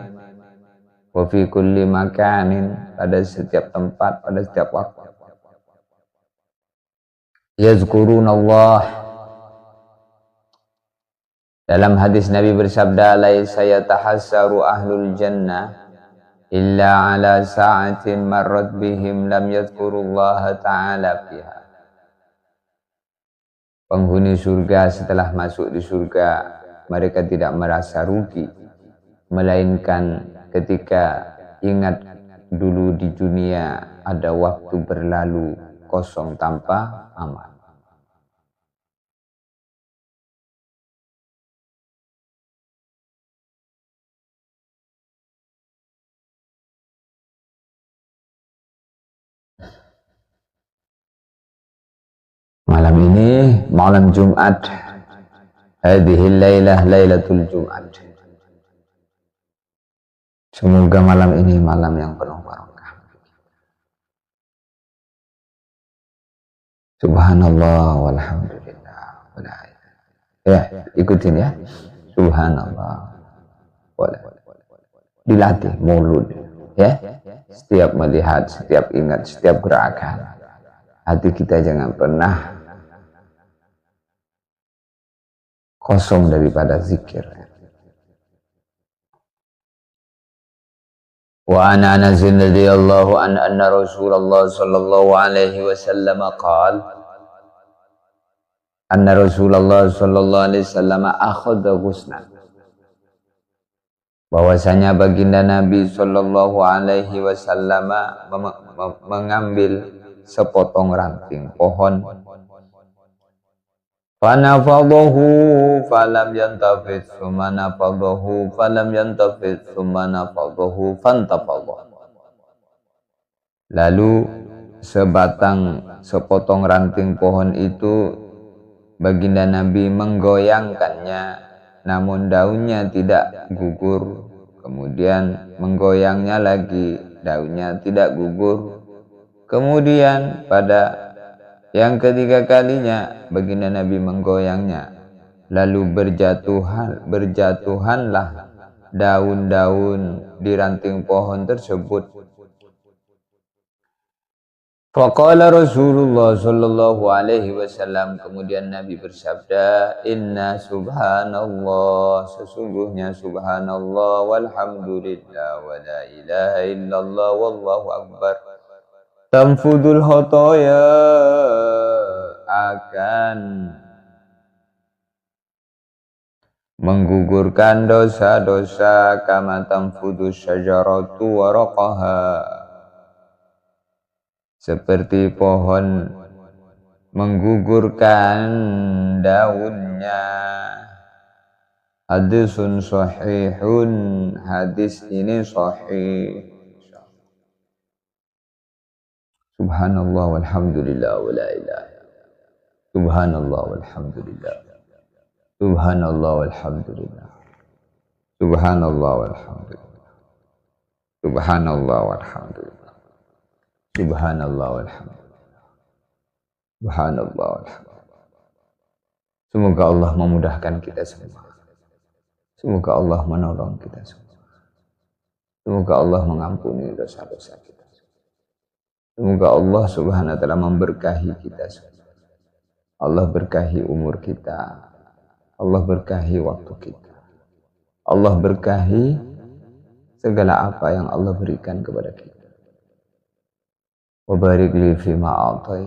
wa fi kulli makanin, pada setiap tempat, pada setiap waktu. Yazkurunallah. Dalam hadis Nabi bersabda, laisa yatahassaru ahlul jannah illa ala sa'atin marrat bihim lam yadhkurullaha ta'ala fiha. Penghuni surga setelah masuk di surga, mereka tidak merasa rugi, melainkan ketika ingat dulu di dunia ada waktu berlalu kosong tanpa amal. Malam ini malam Jumat. Hadhil lailah lailatul Jumat. Semoga malam ini malam yang penuh barokah. Subhanallah walhamdulillah wala ilaha. Ya, ikutin ya. Subhanallah wala. Dilatih mulut ya. Setiap melihat, setiap ingat, setiap gerakan. Hati kita jangan pernah kosong daripada zikir. Wa ana Anas radhiyallahu anna Rasulullah sallallahu alaihi wasallam qala anna Rasulullah sallallahu alaihi wasallam akhadha ghusnan. Bahwasanya baginda Nabi sallallahu alaihi wasallam mengambil sepotong ranting pohon. Fanafadahu falam yantafid summa nafadahu falam yantafid summa nafadahu fantafadha. Lalu sepotong ranting pohon itu baginda Nabi menggoyangkannya, namun daunnya tidak gugur. Kemudian menggoyangnya lagi, daunnya tidak gugur. Kemudian pada yang ketiga kalinya baginda Nabi menggoyangnya, lalu berjatuhanlah daun-daun di ranting pohon tersebut. Faqala Rasulullah sallallahu alaihi wasallam, kemudian Nabi bersabda, inna subhanallah, sesungguhnya subhanallah walhamdulillah wa la ilaha illallah wallahu akbar. Tamfudul khotoya, akan menggugurkan dosa-dosa, kama tamfudus syajaratu waraqaha, seperti pohon menggugurkan daunnya. Hadisun sahihun, hadis ini sahih. Subhanallah walhamdulillah wa la ilaha. Subhanallah walhamdulillah. Subhanallah walhamdulillah. Subhanallah walhamdulillah. Subhanallah walhamdulillah. Subhanallah walhamdulillah. Subhanallah walhamdulillah. Semoga Allah memudahkan kita semua. Semoga Allah menolong kita semua. Semoga Allah mengampuni dosa-dosa kita. Semoga Allah subhanahu wa ta'ala memberkahi kita semua. Allah berkahi umur kita. Allah berkahi waktu kita. Allah berkahi segala apa yang Allah berikan kepada kita. Wa barik li fima a'tai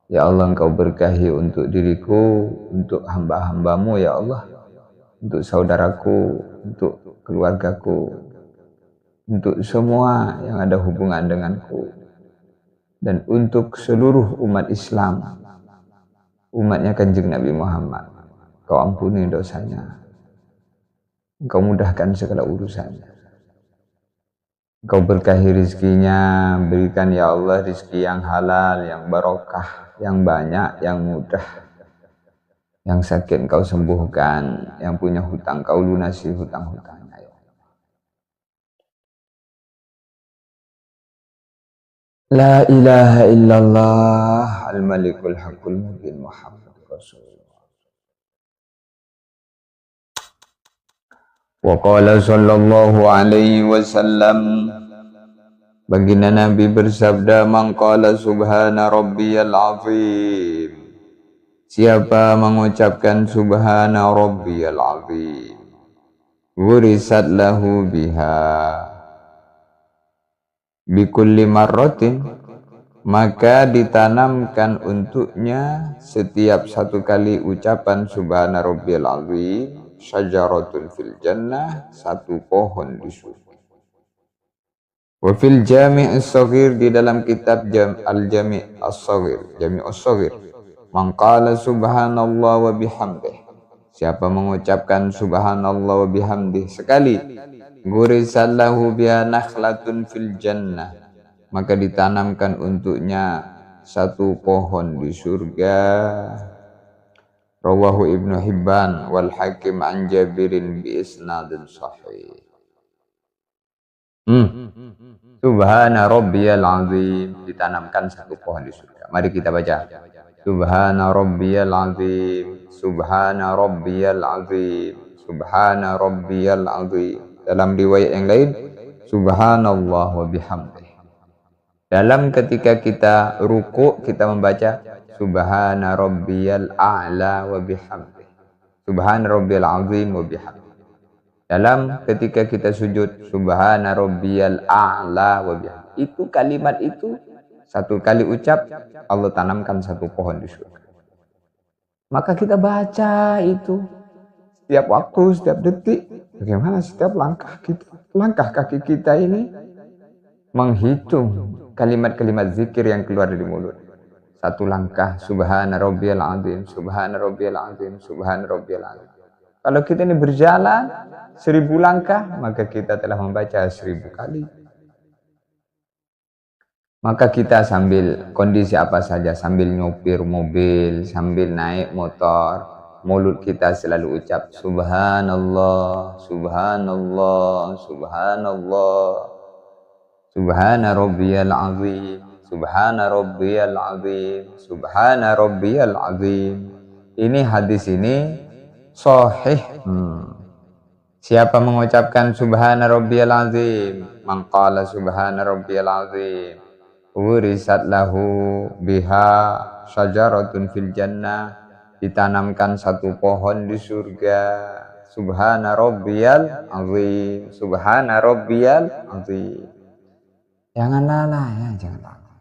Ya Allah, Engkau berkahi untuk diriku, untuk hamba-hambamu ya Allah, untuk saudaraku, untuk keluargaku, untuk semua yang ada hubungan denganku, dan untuk seluruh umat Islam, umatnya Kanjeng Nabi Muhammad. Kau ampuni dosanya, Engkau mudahkan segala urusannya, Engkau berkahi rizkinya, berikan ya Allah rizki yang halal, yang barokah, yang banyak, yang mudah. Yang sakit Engkau sembuhkan, yang punya hutang Kau lunasi hutang-hutangnya ya. La ilaha illallah al-malikul haqqul mubin Muhammad Rasulullah. Wa qala sallallahu alaihi wasallam, baginda Nabi bersabda, man qala subhana rabbiyal azim, siapa mengucapkan subhana rabbiyal azim, wurisat lahu biha bikulli marratin, maka ditanamkan untuknya setiap satu kali ucapan subhana rabbiyal azim, syajaratun fil jannah, satu pohon di surga. Wa fil jami' as-saghir, di dalam kitab al-jami' as-saghir, jami' as-saghir, man qala subhanallah wa bihamdih, siapa mengucapkan subhanallah wa bihamdih sekali, gurisallahu biha nakhlatun fil jannah, maka ditanamkan untuknya satu pohon di surga. Rawahu Ibnu Hibban wal Hakim an Jabirin bi isnadin sahih. Subhana rabbiyal azim, ditanamkan satu pohon di surga. Mari kita baca. Subhana rabbiyal azim, subhana rabbiyal azim, subhana rabbiyal azim. Dalam riwayat yang lain, subhanallah wa bihamdih. Dalam ketika kita ruku, kita membaca subhana rabbiyal a'la wa bihamdih, subhana rabbiyal azim wa bihamdih. Dalam ketika kita sujud, subhana rabbiyal a'la wa bihamdih. Itu kalimat itu satu kali ucap, Allah tanamkan satu pohon di surga. Maka kita baca itu setiap waktu, setiap detik. Bagaimana setiap langkah kita, langkah kaki kita ini menghitung kalimat-kalimat zikir yang keluar dari mulut. Satu langkah, subhana rabbiyal azim, subhana rabbiyal azim, subhana rabbiyal azim. Kalau kita ini berjalan 1000 langkah, maka kita telah membaca 1000 kali. Maka kita sambil kondisi apa saja, sambil nyopir mobil, sambil naik motor, mulut kita selalu ucap subhanallah, subhanallah, subhanallah, subhana rabbiyal azim, subhana rabbiyal azim, subhana rabbiyal azim. Ini hadis ini sahih. Siapa mengucapkan subhana rabbiyal azim, man qala subhana rabbiyal azim, wurisat lahu biha syajaratun fil jannah, ditanamkan satu pohon di surga. Subhana rabbiyal azim, subhana rabbiyal azim. Jangan lalai ya, jangan lalai.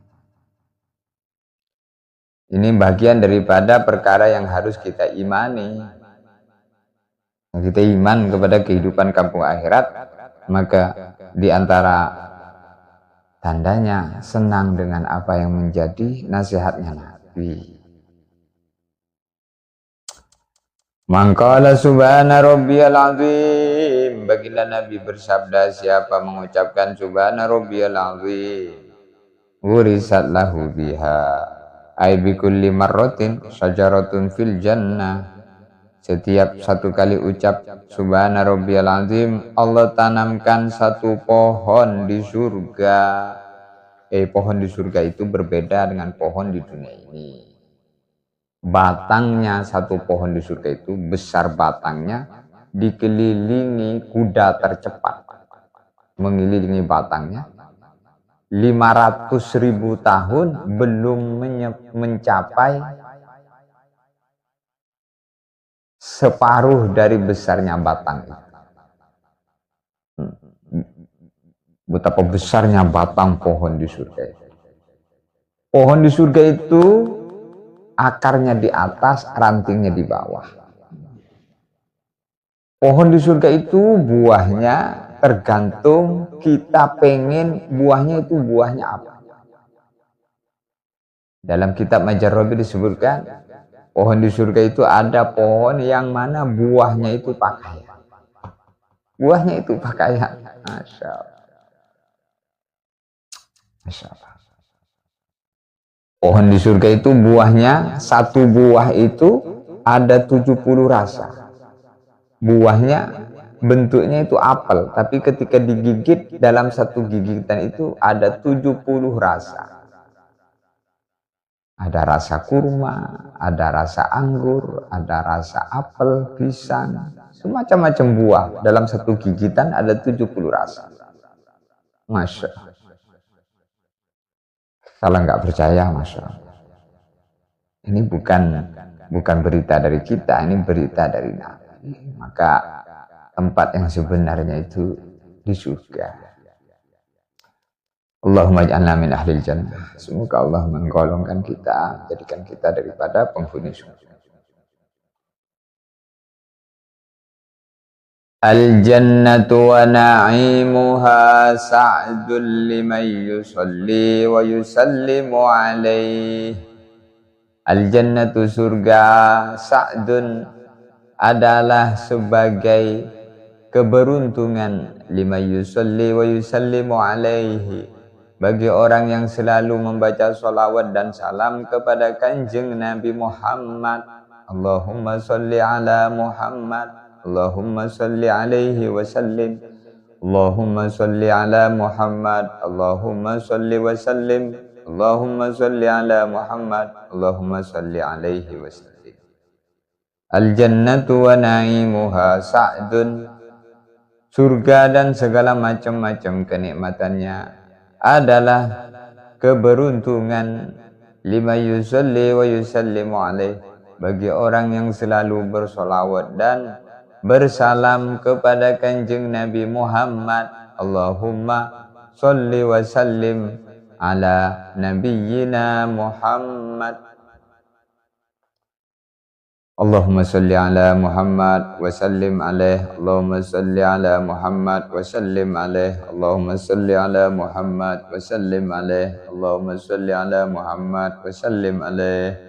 Ini bagian daripada perkara yang harus kita imani. Kita iman kepada kehidupan kampung akhirat, maka di antara tandanya senang dengan apa yang menjadi nasihatnya Nabi. Man qala subhana rabbiyal azim, baginda Nabi bersabda, siapa mengucapkan subhana rabbiyal azim, wurisat lahu biha ay bi kulli marratin syajaratun fil jannah. Setiap satu kali ucap subhana rabbiyal azim, Allah tanamkan satu pohon di surga. Pohon di surga itu berbeda dengan pohon di dunia ini. Batangnya satu pohon di surga itu besar, batangnya dikelilingi kuda tercepat, mengelilingi batangnya 500.000 tahun belum mencapai separuh dari besarnya batang itu. Betapa besarnya batang pohon di surga itu. Pohon di surga itu akarnya di atas, rantingnya di bawah. Pohon di surga itu buahnya tergantung kita pengen buahnya itu buahnya apa. Dalam kitab Majarrobi disebutkan, pohon di surga itu ada pohon yang mana buahnya itu pakaian. Buahnya itu pakaian. Masya Allah. Masya Allah. Pohon di surga itu buahnya, satu buah itu ada 70 rasa. Buahnya bentuknya itu apel, tapi ketika digigit dalam satu gigitan itu ada 70 rasa. Ada rasa kurma, ada rasa anggur, ada rasa apel, pisang, semacam-macam buah. Dalam satu gigitan ada 70 rasa. Masya Allah. Kalau nggak percaya, Masya Allah. Ini bukan berita dari kita, ini berita dari Nabi. Maka tempat yang sebenarnya itu di surga. Allahumma ij'alna min ahlil jannah. Semoga Allah menggolongkan kita, jadikan kita daripada penghuni surga. Al-jannatu wa na'imuha sa'dun liman yusalli wa yusallimu alaih. Al-jannatu surga, sa'dun adalah sebagai keberuntungan lima yusalli wa yusallimu alaihi, bagi orang yang selalu membaca salawat dan salam kepada kanjeng Nabi Muhammad. Allahumma salli ala Muhammad, Allahumma salli alaihi wa sallim, Allahumma salli ala Muhammad, Allahumma salli wa sallim, Allahumma salli ala Muhammad, Allahumma salli alaihi wa sallim. Al-jannatu wa na'imuha sa'dun, surga dan segala macam-macam kenikmatannya adalah keberuntungan lima yusalli wa yusallimu alaih, bagi orang yang selalu bersolawat dan bersalam kepada kanjeng Nabi Muhammad. Allahumma salli wa sallim ala nabiyyina Muhammad. Allahumma salli ala Muhammad wa sallim alaih. Allahumma salli ala Muhammad wa sallim alaih. Allahumma salli ala Muhammad wa sallim alaih. Allahumma salli ala Muhammad wa sallim alaih.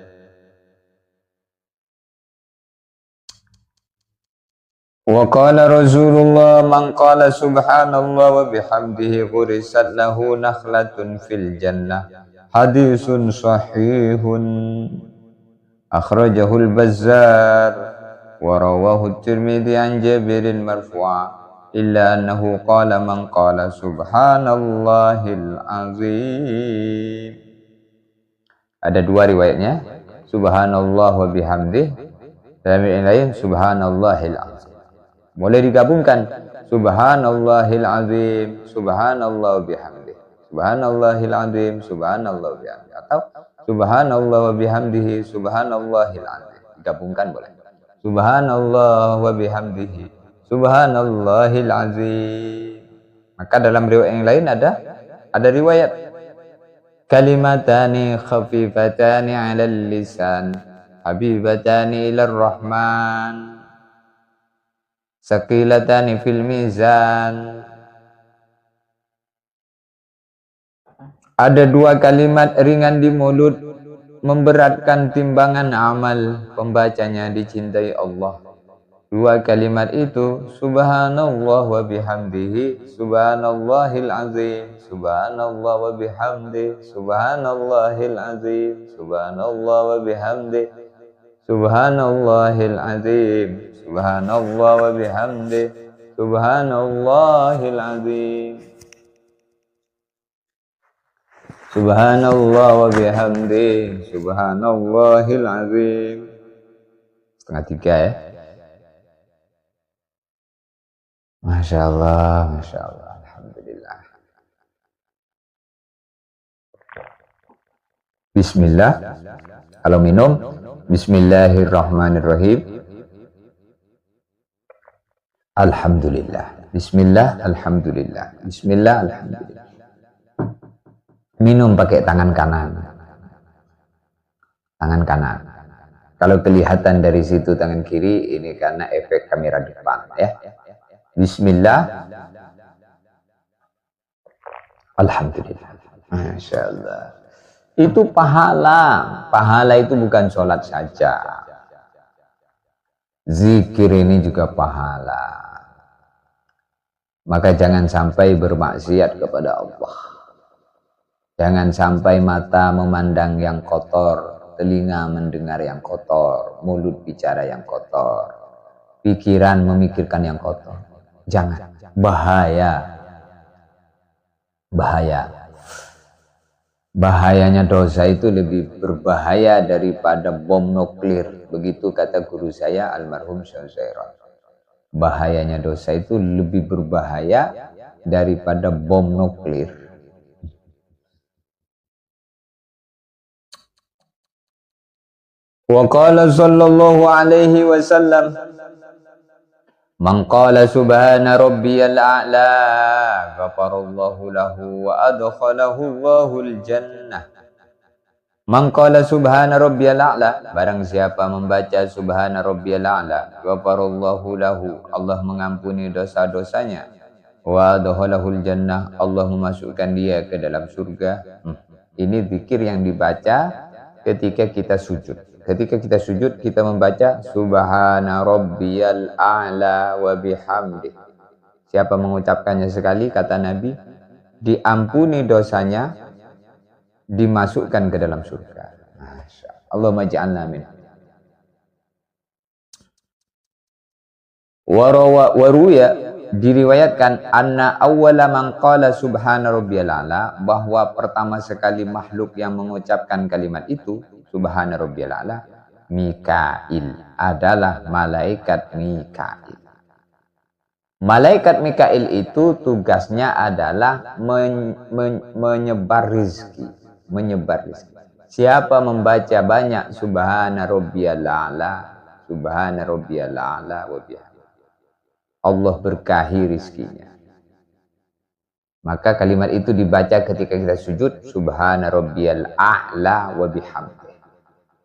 Wa qala Rasulullah man qala subhanallah wa bihamdihi ghurisat lahu nakhlatun fil jannah. Hadisun sahihun. Akhrajahul Bazzar wa rawahu Tirmidzi an Jabirin marfu'a illa annahu qala man qala subhanallahil azim. Ada dua riwayatnya, subhanallah wa bihamdih, dalam yang lain subhanallahil azim. Boleh digabungkan subhanallahil azim, subhanallah wa bihamdih, subhanallahil azim, subhanallah wa bihamdih, atau subhanallah wa bihamdihi, subhanallahil azim. Digabungkan boleh. Subhanallah wa bihamdihi, subhanallahil azim. Maka dalam riwayat yang lain ada riwayat kalimatani khafifatani 'alal lisan, habibatani ilar rahman, saqilatani fil mizan. Ada dua kalimat ringan di mulut, memberatkan timbangan amal, pembacanya dicintai Allah. Dua kalimat itu subhanallah wa bihamdihi, subhanallahil azim, subhanallah wa bihamdihi, subhanallahil azim, subhanallah wa bihamdihi, subhanallahil azim, subhanallah wa bihamdihi, subhanallahil azim, subhanallah wa bihamdihi, subhanallahil azim. Setengah tiga ya. Masya Allah, Masya Allah, alhamdulillah. Bismillah. Kalau minum, bismillahirrahmanirrahim. Alhamdulillah. Bismillah, alhamdulillah. Bismillah, alhamdulillah. Minum pakai tangan kanan. tangan kanan. Kalau kelihatan dari situ tangan kiri, ini karena efek kamera depan ya. Bismillah. Alhamdulillah. Masya Allah. Itu pahala. Pahala itu bukan sholat saja. Zikir ini juga pahala. Maka jangan sampai bermaksiat kepada Allah. Jangan sampai mata memandang yang kotor, telinga mendengar yang kotor, mulut bicara yang kotor, pikiran memikirkan yang kotor. Jangan. Bahaya. Bahaya. Bahayanya dosa itu lebih berbahaya daripada bom nuklir. Begitu kata guru saya almarhum Syekh Zairon. Bahayanya dosa itu lebih berbahaya daripada bom nuklir. Wa qala sallallahu alaihi wasallam, man qala subhana rabbiyal a'la ghafarallahu lahu wa adkhalahu Allahul jannah. Man qala subhana rabbiyal a'la, barang siapa membaca subhana rabbiyal a'la, ghafarallahu lahu, Allah mengampuni dosa-dosanya, wa adkhalahul jannah, Allah memasukkan dia ke dalam surga. Ini zikir yang dibaca ketika kita sujud. Ketika kita sujud, kita membaca subhana rabbiyal a'la wa bihamdi. Siapa mengucapkannya sekali, kata Nabi, diampuni dosanya, dimasukkan ke dalam surga. Allahumma ja'alna min. Waruya, diriwayatkan anna awwala man qala subhana rabbiyal a'la, bahwa pertama sekali makhluk yang mengucapkan kalimat itu subhana rabbiyal a'la, Mikail, adalah malaikat Mikail. Malaikat Mikail itu tugasnya adalah menyebar rizki. Menyebar rizki. Siapa membaca banyak subhana rabbiyal a'la, subhana rabbiyal a'la wa bihamdi, Allah berkahi rizkinya. Maka kalimat itu dibaca ketika kita sujud, subhana rabbiyal a'la wa bihamdi.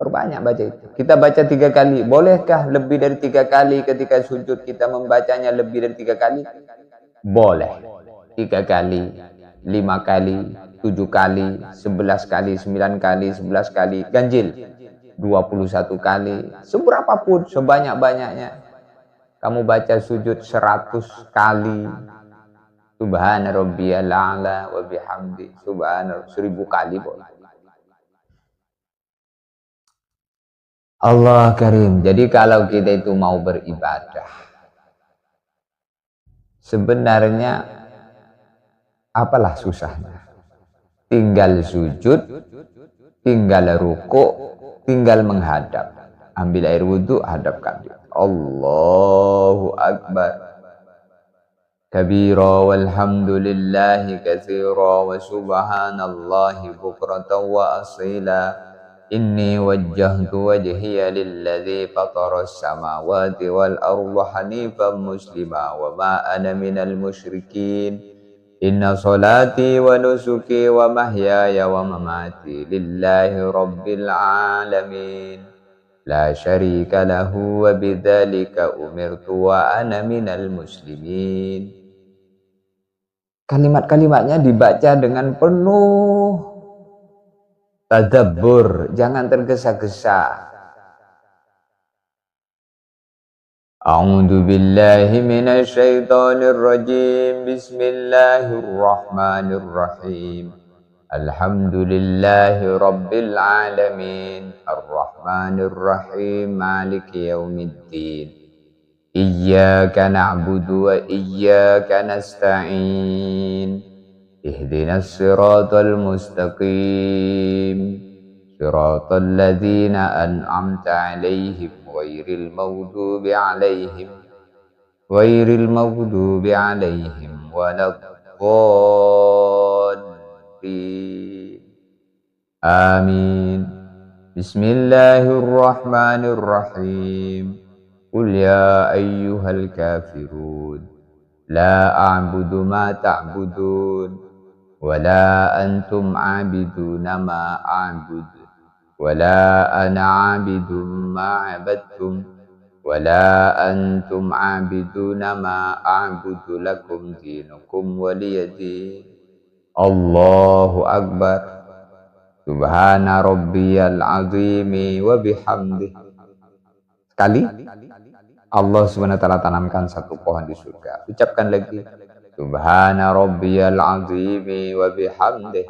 Perbanyak baca itu. Kita baca 3 kali. Bolehkah lebih dari 3 kali ketika sujud kita membacanya lebih dari 3 kali? Boleh. 3 kali, 5 kali, 7 kali, 11 kali, 9 kali, 11 kali, ganjil. 21 kali, seberapapun, sebanyak-banyaknya. Kamu baca sujud 100 kali. Subhana rabbiyal a'la wa bihamdi. Subhana 1000 kali boleh. Allah Karim. Jadi kalau kita itu mau beribadah, sebenarnya apalah susahnya? Tinggal sujud, tinggal ruku, tinggal menghadap. Ambil air wudhu, hadapkan. Allahu Akbar. Kabira walhamdulillahi katsira wa subhanallahi bukratan wa asila. Inni wajjahtu wajhiya lilladzi fataras samawati wal arda hanifan muslima wa ma ana minal musyrikin. Inna salati wa nusuki wa mahyaya wa mamati lillahi rabbil alamin. La syarika lahu wa bidzalika umirtu wa ana minal muslimin. Kalimat-kalimatnya dibaca dengan penuh tadabbur, jangan tergesa-gesa. A'udzu billahi minasy syaithanir rajim. Bismillahirrahmanirrahim. Alhamdulillahi rabbil alamin. Arrahmanir rahim. Maliki yaumiddin. Iyyaka na'budu wa iyyaka nasta'in. Ihdinas siratal mustaqim, siratal ladzina an'amta 'alaihim ghairil maghdubi 'alaihim waladdallin. Amin. Bismillahirrahmanirrahim. Qul ya ayyuhal kafirun, la a'budu ma ta'budun, wala antum 'abiduna ma a'budu, ولا أنا عابد ما عبدتم ولا أنتم عابدون ما أعبد لكم دينكم ولي دين الله أكبر سبحان ربي العظيم وبحمده. Sekali Allah SWT tanamkan satu pohon di surga. Ucapkan lagi Subhana rabbiyal azimi wa bihamdih.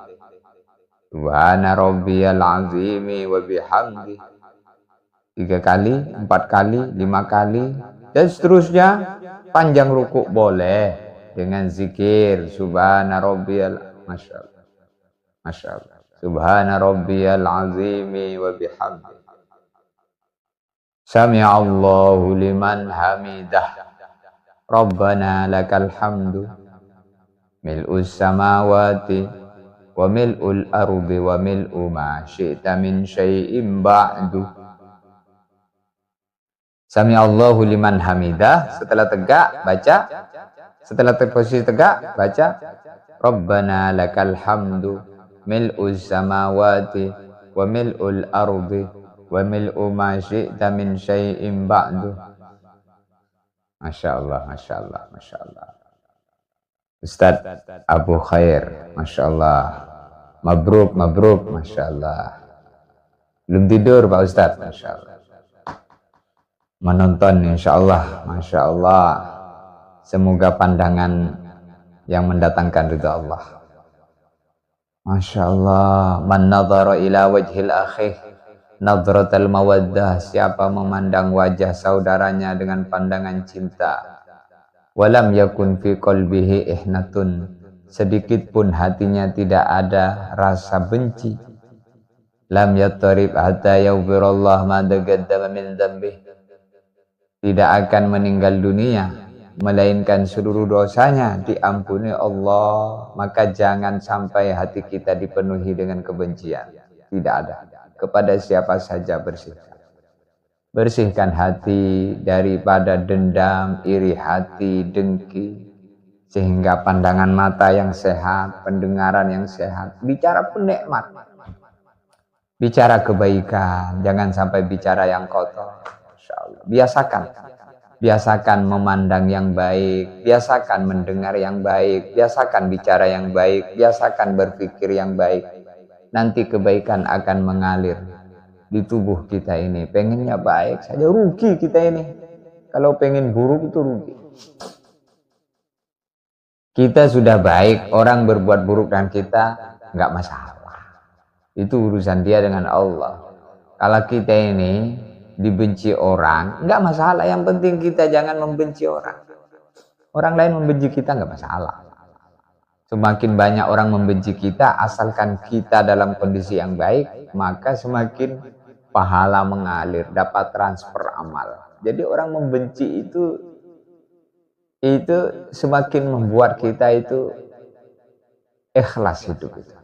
Subhana rabbiyal azimi wa bihamdih. 3 kali, 4 kali, 5 kali, dan seterusnya. Panjang rukuk boleh dengan zikir Subhana rabbiyal, Masya Allah, Masya Allah, Subhana rabbiyal azimi wa bihamdih. Sami'allahu liman hamidah. Rabbana lakal hamdu mil'us samawati wa mil'ul ardi wa mil'u ma syi'ta min syai'im ba'du. Sami'allahu liman hamidah. Setelah tegak baca, setelah posisi tegak baca Rabbana lakal hamdu mil'us samawati wa mil'ul ardi wa mil'u ma syi'ta min syai'im ba'du. Masya Allah, Masya Allah, Masya Allah. Ustaz Abu Khair, Masya Allah. Mabruk, mabruk, Masya Allah. Belum tidur Pak Ustaz, Masya Allah. Menonton Insya Allah, Masya Allah. Semoga pandangan yang mendatangkan ridha Allah. Masya Allah. Man nadhara ila wajhil akhih nadratal mawaddah. Siapa memandang wajah saudaranya dengan pandangan cinta, walam yakun fi qalbihi ihnatun, sedikit pun hatinya tidak ada rasa benci, lam yatarib hatta yaghfirallah ma taqaddama min dzambih, tidak akan meninggal dunia melainkan seluruh dosanya diampuni Allah. Maka jangan sampai hati kita dipenuhi dengan kebencian. Tidak ada. Kepada siapa saja bersihkan. Bersihkan hati daripada dendam, iri hati, dengki. Sehingga pandangan mata yang sehat, pendengaran yang sehat. Bicara penikmat. Bicara kebaikan. Jangan sampai bicara yang kotor. Insya Allah. Biasakan. Biasakan memandang yang baik. Biasakan mendengar yang baik. Biasakan bicara yang baik. Biasakan berpikir yang baik. Nanti kebaikan akan mengalir di tubuh kita ini. Pengennya baik saja, rugi kita ini. Kalau pengen buruk itu rugi. Kita sudah baik, orang berbuat buruk dengan kita, nggak masalah. Itu urusan dia dengan Allah. Kalau kita ini dibenci orang, nggak masalah. Yang penting kita jangan membenci orang. Orang lain membenci kita nggak masalah. Semakin banyak orang membenci kita, asalkan kita dalam kondisi yang baik, maka semakin pahala mengalir, dapat transfer amal. Jadi orang membenci itu semakin membuat kita itu ikhlas hidup itu.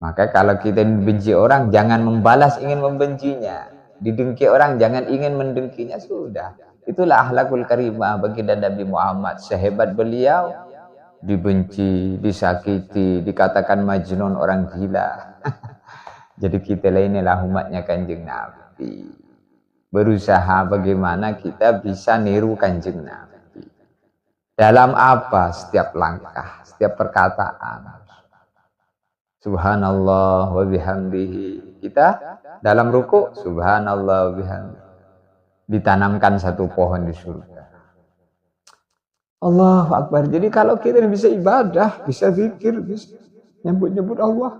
Maka kalau kita dibenci orang, jangan membalas ingin membencinya. Didengki orang, jangan ingin mendengkinya. Sudah. Itulah akhlakul karimah bagi Nabi Muhammad. Sehebat beliau, dibenci, disakiti, dikatakan majnun, orang gila. Jadi kita inilah umatnya Kanjeng Nabi. Berusaha bagaimana kita bisa niru Kanjeng Nabi. Dalam apa? Setiap langkah, setiap perkataan. Subhanallah wa bihamdihi. Kita dalam ruku, subhanallah wa bihamdihi. Ditanamkan satu pohon di surga. Allahu Akbar. Jadi kalau kita bisa ibadah, bisa zikir, bisa nyebut-nyebut Allah,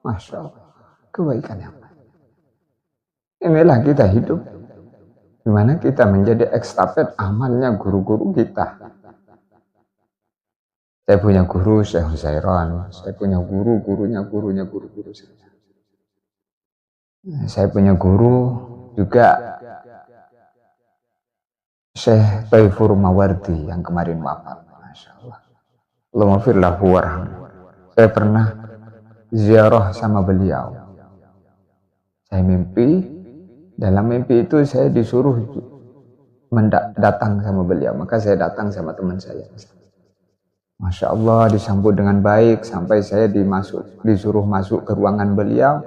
Masya Allah, kebaikan yang banyak. Inilah kita hidup, dimana kita menjadi ekstafet amalnya guru-guru kita. Saya punya guru Syekh Husairon, saya punya guru, gurunya guru-guru saya. Saya punya guru juga Syekh Taifur Mawardi yang kemarin wafat. Masya Allah. Allahumma firlahu warhamhu. Saya pernah ziarah sama beliau. Saya mimpi, dalam mimpi itu saya disuruh datang sama beliau. Maka saya datang sama teman saya. Masya Allah, disambut dengan baik sampai saya disuruh masuk ke ruangan beliau.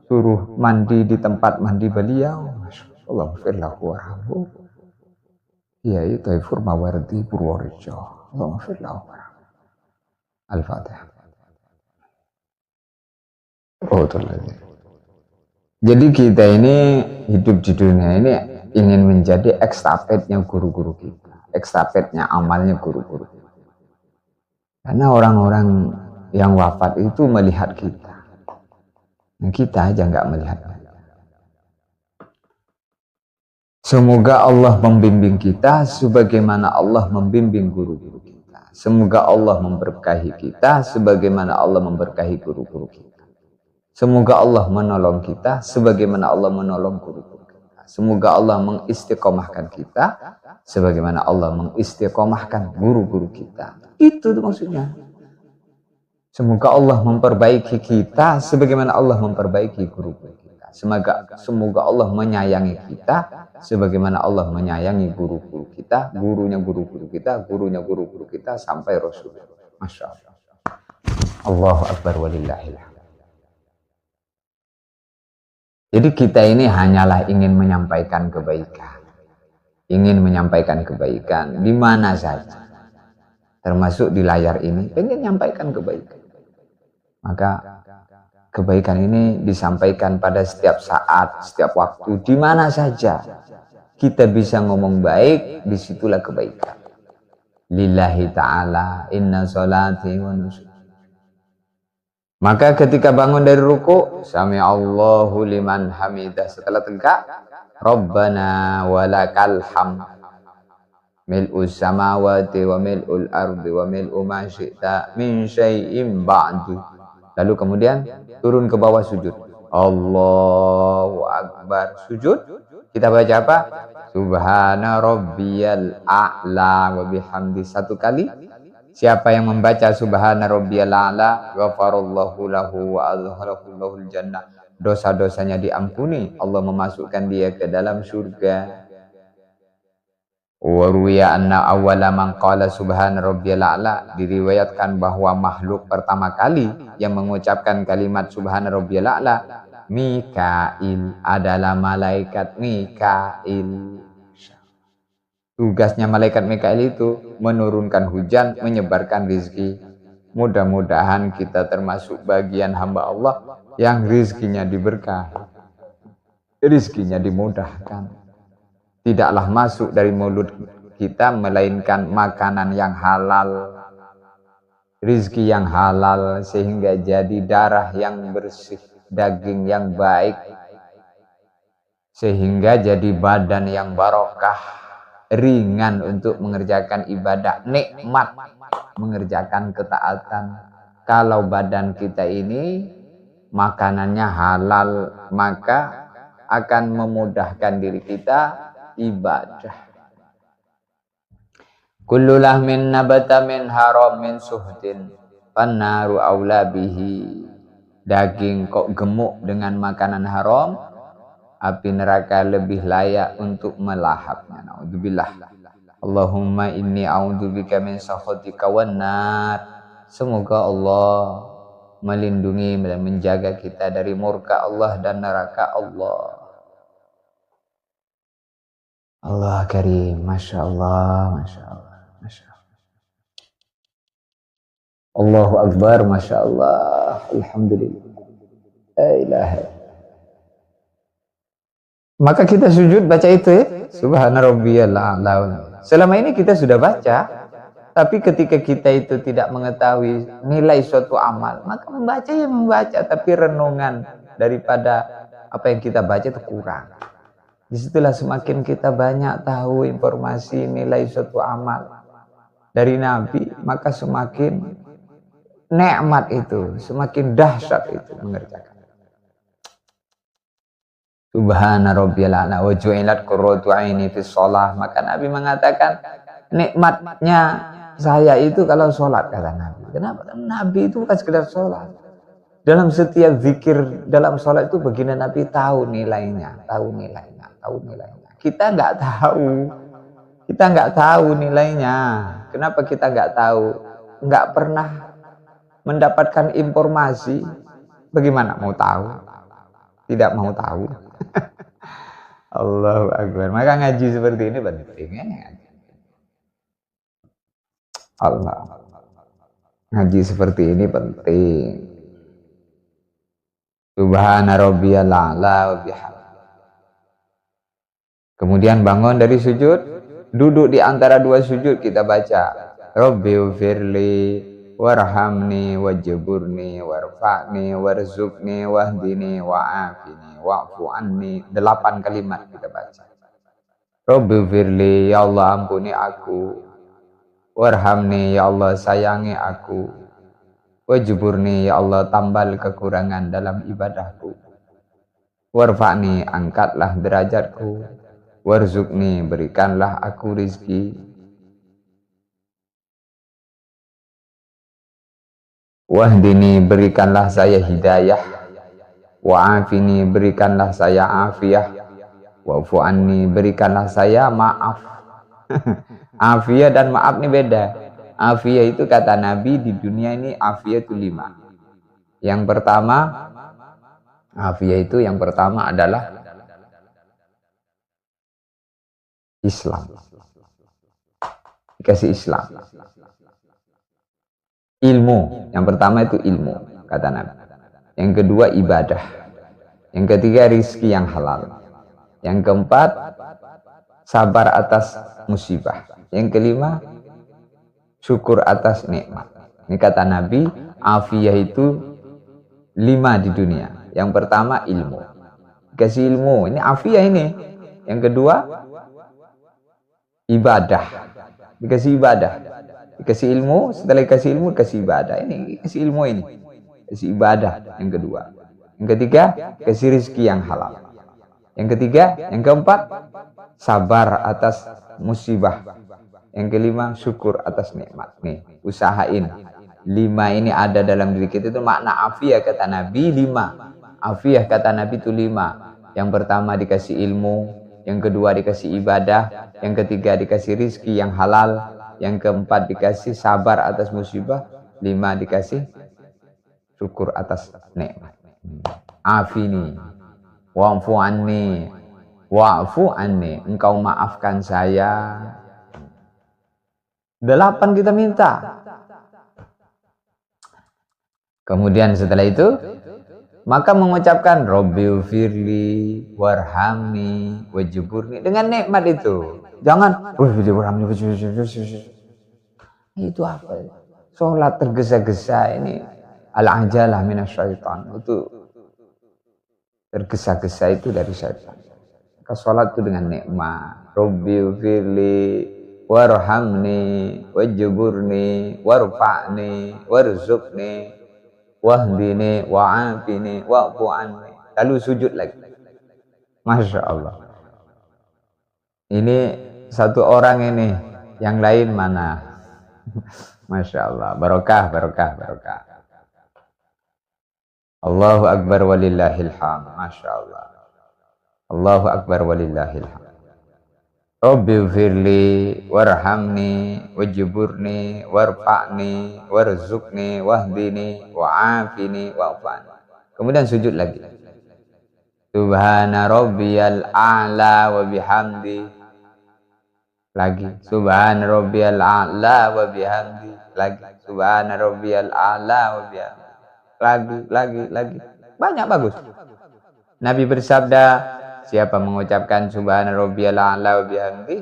suruh mandi di tempat mandi beliau. Allah firlahu warhamhu. Kiai Taifur Mawardi Purworejo. Allah firlahu warhamhu. Al-Fatihah. Oh, jadi kita ini hidup di dunia ini ingin menjadi ekstafetnya guru-guru kita, ekstafetnya amalnya guru-guru kita. Karena orang-orang yang wafat itu melihat kita, nah, kita aja nggak melihat. Semoga Allah membimbing kita sebagaimana Allah membimbing guru-guru kita. Semoga Allah memberkahi kita sebagaimana Allah memberkahi guru-guru kita. Semoga Allah menolong kita sebagaimana Allah menolong guru-guru kita. Semoga Allah mengistiqomahkan kita sebagaimana Allah mengistiqomahkan guru-guru kita. Itu maksudnya. Semoga Allah memperbaiki kita sebagaimana Allah memperbaiki guru-guru kita. Semoga Allah menyayangi kita sebagaimana Allah menyayangi guru-guru kita, gurunya guru-guru kita, gurunya guru-guru kita sampai Rasul. Masya Allah. Allahu Akbar walillahilhamd. Jadi kita ini hanyalah ingin menyampaikan kebaikan. Ingin menyampaikan kebaikan di mana saja. Termasuk di layar ini, ingin menyampaikan kebaikan. Maka kebaikan ini disampaikan pada setiap saat, setiap waktu, di mana saja. Kita bisa ngomong baik, disitulah kebaikan. Lillahi ta'ala, inna sholati wa nusuki. Maka ketika bangun dari ruku, sami Allahu liman hamidah. Setelah tegak, Rabbana walakal hamd. Mil'us samawati wa mil'ul ardi wa mil'u ma syi'ta min syai'im ba'du. Lalu kemudian turun ke bawah sujud. Allahu Akbar. Sujud. Kita baca apa? Subhana rabbiyal a'la wa bihamdi. Satu kali. Siapa yang membaca Subhana rabbiyal a'la, ghafarallahu lahu wa adkhalahu lahul jannah. Dosa-dosanya diampuni, Allah memasukkan dia ke dalam surga. Wa ruwiya anna awwala man qala Subhana rabbiyal a'la, diriwayatkan bahwa makhluk pertama kali yang mengucapkan kalimat Subhana rabbiyal a'la, Mikail, adalah malaikat Mikail. Tugasnya malaikat Mikail itu menurunkan hujan, menyebarkan rizki. Mudah-mudahan kita termasuk bagian hamba Allah yang rizkinya diberkahi, rizkinya dimudahkan. Tidaklah masuk dari mulut kita melainkan makanan yang halal, rizki yang halal, sehingga jadi darah yang bersih, daging yang baik, sehingga jadi badan yang barokah, ringan untuk mengerjakan ibadah, nikmat mengerjakan ketaatan. Kalau badan kita ini makanannya halal, maka akan memudahkan diri kita ibadah. Kullu lahmin nabata min haram min suhtin fannaru aula bihi. Daging kok gemuk dengan makanan haram, api neraka lebih layak untuk melahapnya. Naudzubillah. Allahumma inni a'udzubika min sakhatika wan nar. Semoga Allah melindungi dan menjaga kita dari murka Allah dan neraka Allah. Allah karim, masya Allah, masya Allah, masya Allah. Allahu Akbar, masya Allah, alhamdulillah. La ilaha. Maka kita sujud baca itu ya, Subhana rabbiyal a'la. Selama ini kita sudah baca, tapi ketika kita itu tidak mengetahui nilai suatu amal, maka membaca ya membaca, tapi renungan daripada apa yang kita baca itu kurang. Disitulah semakin kita banyak tahu informasi nilai suatu amal dari Nabi, maka semakin nikmat itu, semakin dahsyat itu mengerjakan. Subhana rabbiyal a'la wa ju'ilat qurratu 'aini fi shalah. Maka Nabi mengatakan nikmatnya saya itu kalau sholat, kata Nabi. Kenapa? Nabi itu bukan sekedar sholat. Dalam setiap zikir dalam sholat itu baginda Nabi tahu nilainya, tahu nilainya, tahu nilainya. Kita nggak tahu. Kita nggak tahu nilainya. Kenapa kita nggak tahu? Nggak pernah mendapatkan informasi. Bagaimana mau tahu? tidak mau tahu. Allahu Akbar. Maka ngaji seperti ini penting ya. Allah. Ngaji seperti ini penting. Subhana rabbiyal a'la wa bihamdihi. Kemudian bangun dari sujud, duduk di antara dua sujud kita baca Rabbighfirli warhamni wajburni warfa'ni warzuqni wahdini wa'afini wa'fu anni. 8 kalimat kita baca. Rabbighfirli, ya Allah ampuni aku. Warhamni, ya Allah sayangi aku. Wajburni, ya Allah tambal kekurangan dalam ibadahku. Warfa'ni, angkatlah derajatku. Warzuqni, berikanlah aku rizki. Wahdini, berikanlah saya hidayah. Wa'afini, berikanlah saya afiyah. Wa'fu anni, berikanlah saya maaf. Afiyah dan maaf ini beda. Afiyah itu kata Nabi di dunia ini afiyah itu 5. Yang pertama, afiyah itu yang pertama adalah Islam. Dikasih Islam. Ilmu, yang pertama itu ilmu, kata Nabi. Yang kedua ibadah. Yang ketiga rizki yang halal. Yang keempat sabar atas musibah. Yang kelima syukur atas nikmat. Ini kata Nabi, afiyah itu 5 di dunia. Yang pertama ilmu. Dikasih ilmu, ini afiyah ini. Yang kedua ibadah. Dikasih ibadah. Dikasih ilmu, setelah dikasih ilmu, dikasih ibadah. Ini dikasih ilmu ini. Dikasih ibadah yang kedua. Yang ketiga, dikasih rizki yang halal. Yang ketiga, yang keempat, sabar atas musibah. Yang kelima, syukur atas nikmat. Nih, usahain. 5 ini ada dalam diri kita, itu makna afiyah kata Nabi 5. Afiyah kata Nabi itu 5. Yang pertama dikasih ilmu, yang kedua dikasih ibadah, yang ketiga dikasih rizki yang halal, yang keempat dikasih sabar atas musibah, 5 dikasih syukur atas nikmat. Afini, wa'fu anni, wa'fu anni, engkau maafkan saya. 8 kita minta. Kemudian setelah itu maka mengucapkan Rabbighfirli warhamni wajburni dengan nikmat itu. Jangan itu apa? Sholat tergesa-gesa ini al-ajalah minasyaitan. Itu tergesa-gesa itu dari syaitan. Maka sholat itu dengan nikmat. Rabbighfirli warhamni wajburni warfa'ni warzuqni wahdini wa'afini wa'fu anni. Lalu sujud lagi. Masya Allah. Ini satu orang ini, yang lain mana? Masya Allah. Barokah, barokah, barokah. Allahu Akbar walillahil hamd. Masya Allah. Allahu Akbar walillahil hamd. Rabbighfirli warhamni wajburni warfa'ni warzuqni wahdini wa'afini wa'fu anni. Kemudian sujud lagi. Subhana rabbiyal a'la wa bihamdi. Lagi subhana rabbiyal a'la wa bihamdi. Lagi subhana rabbiyal a'la wa bihamdi. Lagi. Banyak bagus. Nabi bersabda, siapa mengucapkan subhana rabbiyal a'la wa bihamdi,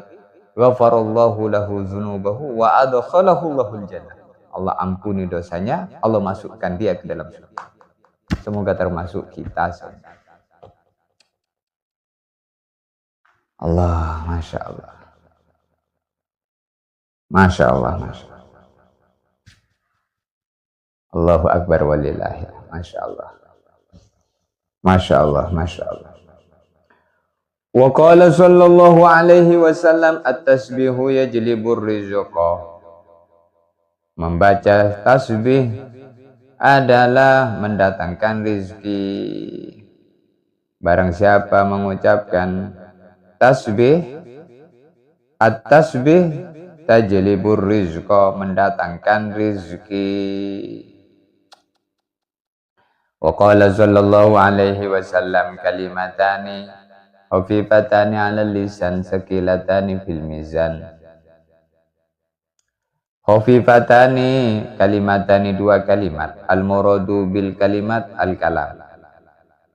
ghafarallahu lahu dzunubahu wa adkhalahu Allahul jannah. Allah ampuni dosanya, Allah masukkan dia ke dalam surga. Semoga termasuk kita semua. Allah, Masya Allah. Masya Allah, Masya Allah. Allahu Akbar walillahil hamd. Masya Allah. Masya Allah, Masya Allah. Wa qala sallallahu alaihi wasallam at-tasbihu yajlibur rizqa. Membaca tasbih adalah mendatangkan rizki. Barang siapa mengucapkan tasbih, at-tasbih tajlibur rizqa, mendatangkan rizki. Wa qala sallallahu alaihi wasallam kalimatani khafifatani 'alal lisan saqilatani fil mizan. Khafifatani kalimatani dua kalimat, al muradu bil kalimat al kalam.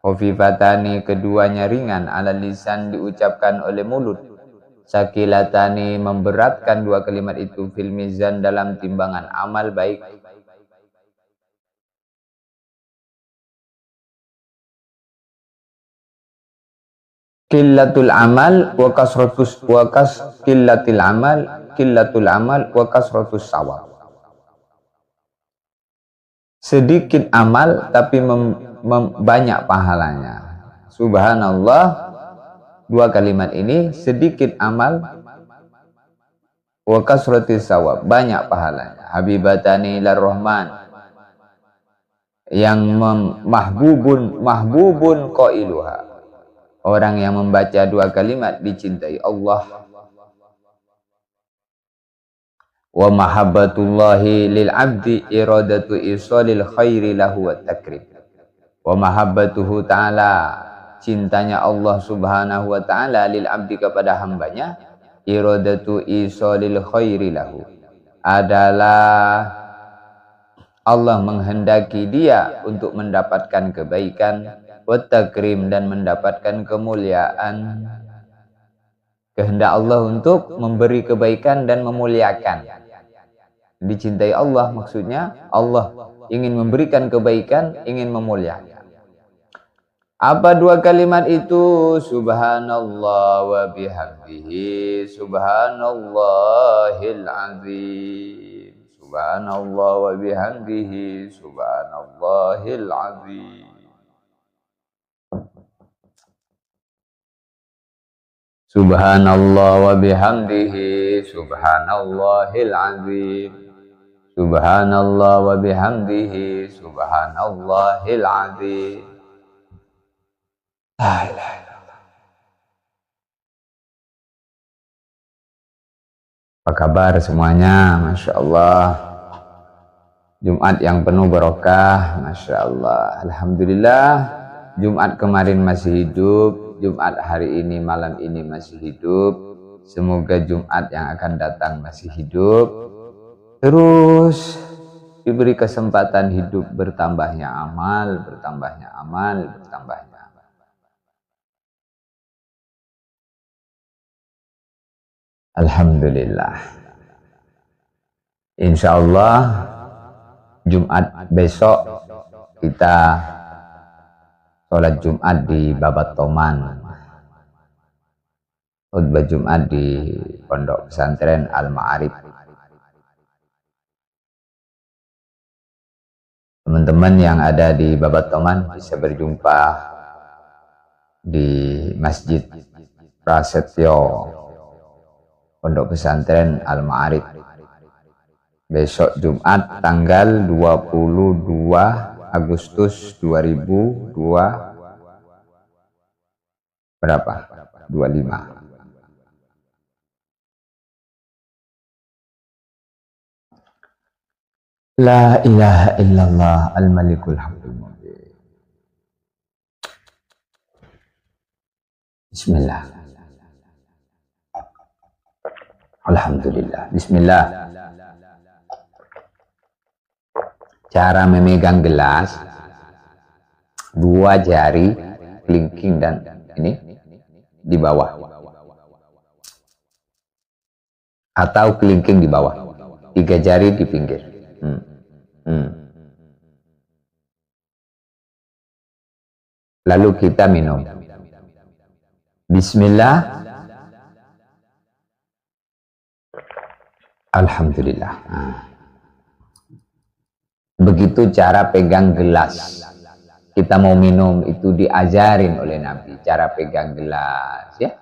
Khafifatani keduanya ringan, 'alal lisan diucapkan oleh mulut. Saqilatani memberatkan dua kalimat itu fil mizan dalam timbangan amal baik. Qillatul amal wa kasratus qillatil amal wa kasratus sawab. Sedikit amal tapi banyak pahalanya. Subhanallah, dua kalimat ini sedikit amal wa kasratis sawab, banyak pahalanya. Habibatani ilar rahman, yang mahbubun qailuha, orang yang membaca dua kalimat dicintai Allah. Wa mahabbatullahi lil abdi iradatu isalil khairi lahu wa takrim. Wa mahabbatuhu ta'ala, cintanya Allah subhanahu wa ta'ala lil abdi kepada hambanya, iradatu isalil khairi lahu, adalah Allah menghendaki dia untuk mendapatkan kebaikan, wa takrim, dan mendapatkan kemuliaan. Kehendak Allah untuk memberi kebaikan dan memuliakan. Dicintai Allah maksudnya Allah ingin memberikan kebaikan, ingin memuliakan. Apa dua kalimat itu? Subhanallah wa bihamdihi subhanallahil azim. Subhanallah wa bihamdihi subhanallahil azim. Subhanallah wa bihamdihi subhanallahil azim. Subhanallah wa bihamdihi subhanallahil azim. La ilaha illallah. Apa kabar semuanya? Masya Allah. Jumat yang penuh barokah. Masya Allah. Alhamdulillah. Jumat kemarin masih hidup. Jumat hari ini, malam ini masih hidup. Semoga Jumat yang akan datang masih hidup. Terus diberi kesempatan hidup, bertambahnya amal, bertambahnya amal, bertambahnya amal. Alhamdulillah. Insya Allah Jumat besok kita sholat Jumat di Babat Toman, khutbah Jumat di Pondok Pesantren Al-Ma'arif. Teman-teman yang ada di Babat Toman bisa berjumpa di Masjid Prasetyo Pondok Pesantren Al-Ma'arif besok Jumat tanggal 22 Agustus 2002 berapa? 25. La ilaha illallah al-malikul hamdul mubin. Bismillah. Alhamdulillah. Bismillah. Cara memegang gelas, dua jari kelingking dan ini di bawah, atau kelingking di bawah, tiga jari di pinggir. Lalu kita minum. Bismillah. Alhamdulillah. Begitu cara pegang gelas. Kita mau minum itu diajarin oleh Nabi cara pegang gelas, ya.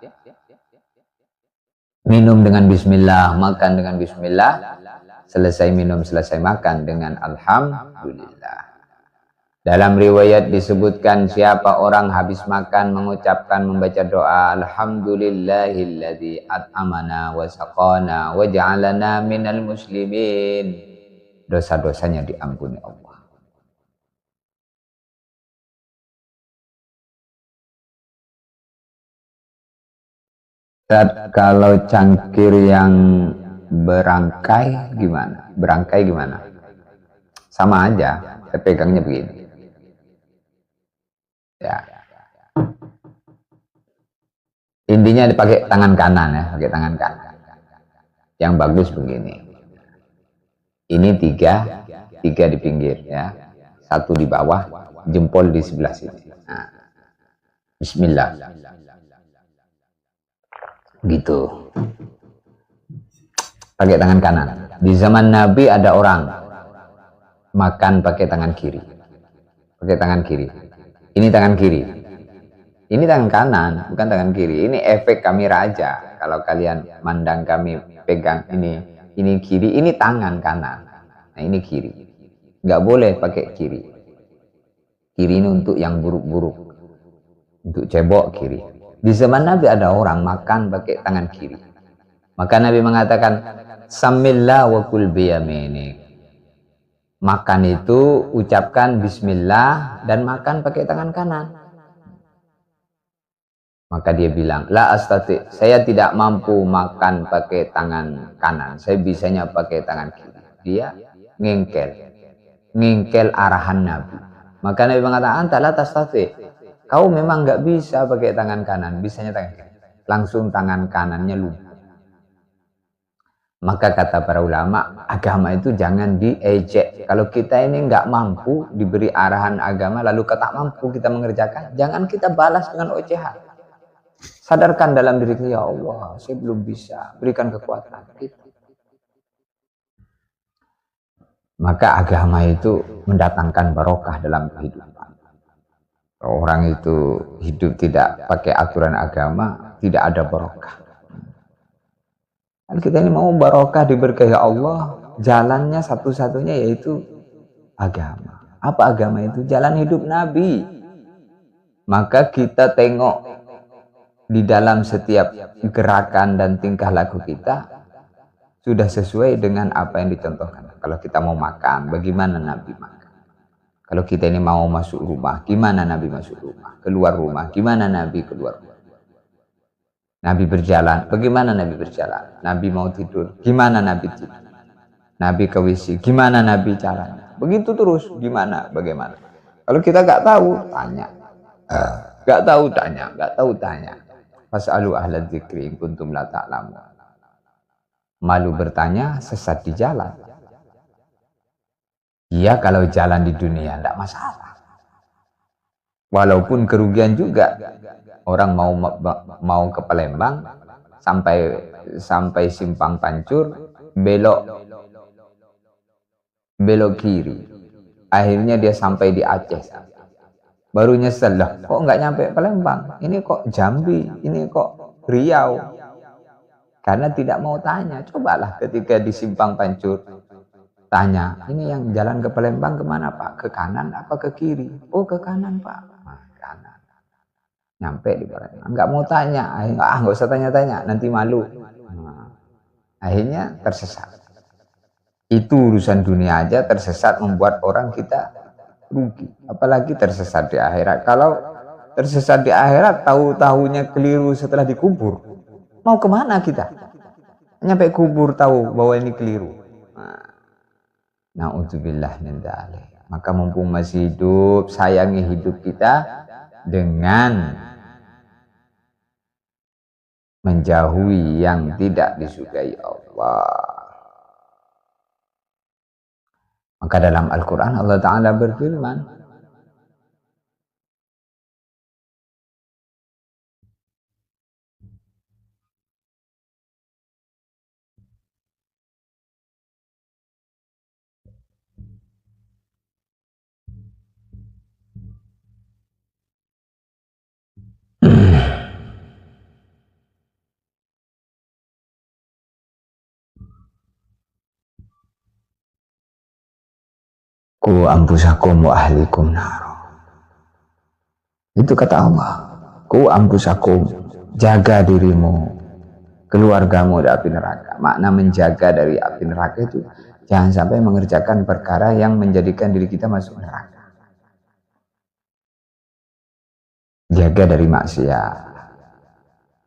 Minum dengan bismillah, makan dengan bismillah, selesai minum, selesai makan dengan alhamdulillah. Dalam riwayat disebutkan siapa orang habis makan mengucapkan, membaca doa alhamdulillahilladzi at'amana wa saqana wa ja'alana minal muslimin, dosa-dosanya diampuni Allah. Kalau cangkir yang berangkai gimana? Berangkai gimana? Sama aja, saya pegangnya begini. Ya. Intinya dipakai tangan kanan ya, pakai tangan kanan. Yang bagus begini. Ini tiga di pinggir ya. Satu di bawah, jempol di sebelah sini. Nah. Bismillah. Gitu. Pakai tangan kanan. Di zaman Nabi ada orang makan pakai tangan kiri. Pakai tangan kiri. Ini tangan kiri. Ini tangan kanan, bukan tangan kiri. Ini efek kamera aja. Kalau kalian mandang kami pegang ini kiri, ini tangan kanan. Nah ini kiri. Nggak boleh pakai kiri. Kiri ini untuk yang buruk-buruk. Untuk cebok kiri. Di zaman Nabi ada orang makan pakai tangan kiri. Maka Nabi mengatakan, Samillah wa kul biyaminik. Makan itu ucapkan bismillah dan makan pakai tangan kanan. Maka dia bilang, la astati, saya tidak mampu makan pakai tangan kanan. Saya bisanya pakai tangan kiri. Dia ngengkel arahan Nabi. Maka Nabi mengatakan, anta la tastati. Kau memang nggak bisa pakai tangan kanan, bisanya tangan kiri. Langsung tangan kanannya lumpuh. Maka kata para ulama, agama itu jangan diejek. Kalau kita ini nggak mampu diberi arahan agama, lalu tak mampu kita mengerjakan, jangan kita balas dengan ocehan. Sadarkan dalam diri kita, ya Allah, saya belum bisa, berikan kekuatan. Maka agama itu mendatangkan barokah dalam kehidupan. Orang itu hidup tidak pakai aturan agama, tidak ada barokah. Dan kita ini mau barokah diberkahi Allah, jalannya satu-satunya yaitu agama. Apa agama itu? Jalan hidup Nabi. Maka kita tengok di dalam setiap gerakan dan tingkah laku kita sudah sesuai dengan apa yang dicontohkan. Kalau kita mau makan, bagaimana Nabi makan? Kalau kita ini mau masuk rumah, gimana Nabi masuk rumah? Keluar rumah, gimana Nabi keluar rumah? Nabi berjalan, bagaimana Nabi berjalan? Nabi mau tidur, gimana Nabi tidur? Nabi ke WC, gimana Nabi caranya? Begitu terus, gimana, bagaimana? Kalau kita nggak tahu, tanya. Nggak tahu, tanya. Nggak tahu, tanya. Fas'alu ahla dzikri in kuntum la ta'lamun. Malu bertanya, sesat di jalan. Iya, kalau jalan di dunia, nggak masalah. Walaupun kerugian juga. Orang mau ke Palembang sampai Simpang Pancur belok kiri. Akhirnya dia sampai di Aceh. Baru nyesel lah, kok nggak nyampe Palembang? Ini kok Jambi, ini kok Riau. Karena tidak mau tanya. Cobalah ketika di Simpang Pancur tanya, ini yang jalan ke Palembang kemana Pak? Ke kanan apa ke kiri? Oh ke kanan Pak. Kanan. Nyampe di Palembang, nggak mau tanya, nggak usah tanya-tanya, nanti malu. Akhirnya tersesat. Itu urusan dunia aja tersesat membuat orang kita rugi, apalagi tersesat di akhirat. Kalau tersesat di akhirat, tahu-tahunya keliru setelah dikubur, mau kemana kita? Nyampe kubur tahu bahwa ini keliru. Na'udzubillah min dzalik. Maka mumpung masih hidup, sayangi hidup kita dengan menjauhi yang tidak disukai Allah. Maka dalam Al-Quran Allah Ta'ala berfirman, Ku ampusakum wa ahlikum naro. Itu kata Allah. Ku ampusakum, jaga dirimu, keluargamu dari api neraka. Makna menjaga dari api neraka itu jangan sampai mengerjakan perkara yang menjadikan diri kita masuk neraka. Jaga dari maksiat.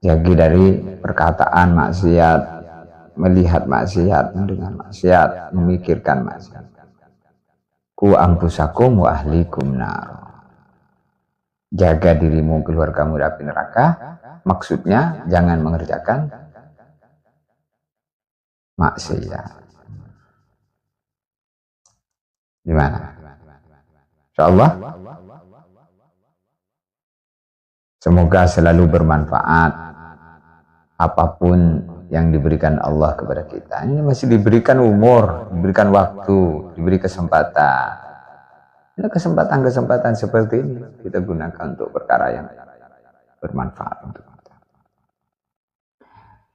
Jagi dari perkataan maksiat, melihat maksiat, mendengar maksiat, memikirkan maksiat. Ku ampusakum wa ahlikum nar. Jaga dirimu, keluargamu dari api neraka. Maksudnya jangan mengerjakan maksiat. Gimana? Insyaallah semoga selalu bermanfaat apapun yang diberikan Allah kepada kita. Ini masih diberikan umur, diberikan waktu, diberi kesempatan. Ini kesempatan-kesempatan seperti ini kita gunakan untuk perkara yang bermanfaat untuk kita.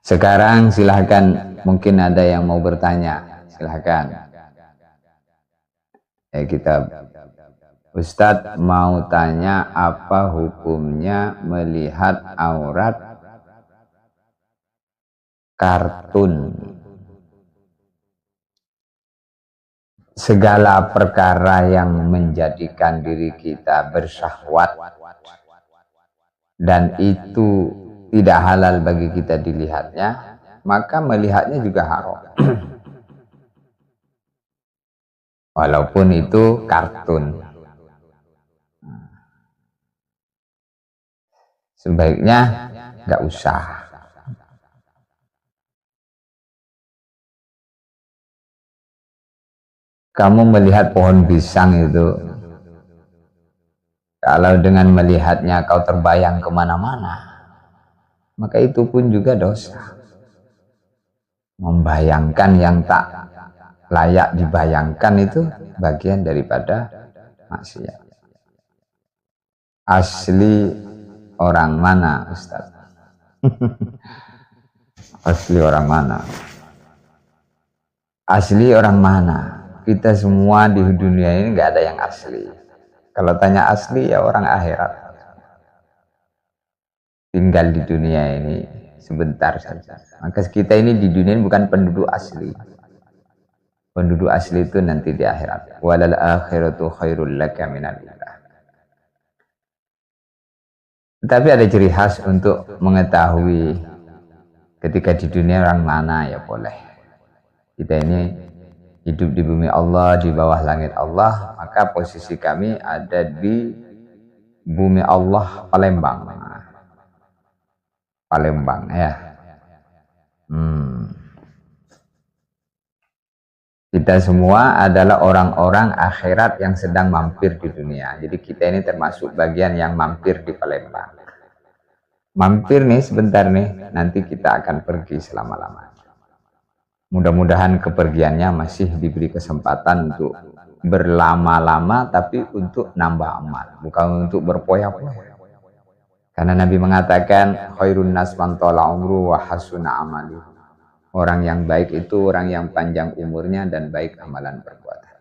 Sekarang silahkan, mungkin ada yang mau bertanya, silahkan. Kita, Ustadz mau tanya apa hukumnya melihat aurat kartun. Segala perkara yang menjadikan diri kita bersyahwat dan itu tidak halal bagi kita dilihatnya, maka melihatnya juga haram. Walaupun itu kartun. Sebaiknya nggak usah. Kamu melihat pohon pisang itu, kalau dengan melihatnya kau terbayang kemana-mana, maka itu pun juga dosa. Membayangkan yang tak layak dibayangkan itu bagian daripada maksiat. Asli orang mana, Ustaz? Asli orang mana? Asli orang mana? Kita semua di dunia ini nggak ada yang asli. Kalau tanya asli ya orang akhirat. Tinggal di dunia ini sebentar saja. Maka kita ini di dunia ini bukan penduduk asli. Penduduk asli itu nanti di akhirat. Walal akhiratu khairul laka minal ula. Tapi ada ciri khas untuk mengetahui ketika di dunia orang mana ya boleh. Kita ini hidup di bumi Allah, di bawah langit Allah, maka posisi kami ada di bumi Allah Palembang. Palembang ya. Kita semua adalah orang-orang akhirat yang sedang mampir di dunia. Jadi kita ini termasuk bagian yang mampir di Palembang. Mampir nih sebentar nih, nanti kita akan pergi selama-lamanya. Mudah-mudahan kepergiannya masih diberi kesempatan untuk berlama-lama, tapi untuk nambah amal, bukan untuk berpoya-poya. Karena Nabi mengatakan, khairun nas man tala umru wa hasuna amali. Orang yang baik itu orang yang panjang umurnya dan baik amalan perbuatan.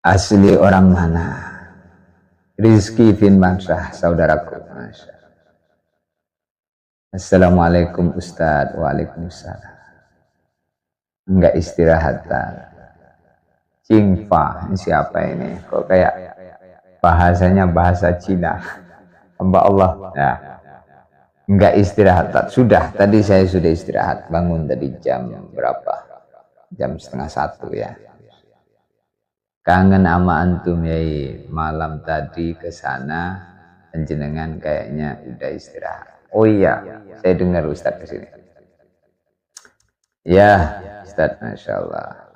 Asli orang mana? Rizki bin Mansyah, saudaraku. Masya. Assalamualaikum Ustadz. Waalaikumsalam. Enggak istirahatan. Cingfa, ini siapa ini? Kok kayak bahasanya bahasa Cina? Hamba Allah. Ya. Enggak istirahat. Sudah, tadi saya sudah istirahat. Bangun tadi jam berapa? Jam 12:30 ya. Kangen sama antum ya. Malam tadi ke sana, jenengan kayaknya udah istirahat. Oh iya, saya dengar Ustadz kesini. Ya, Ustadz, Masya Allah.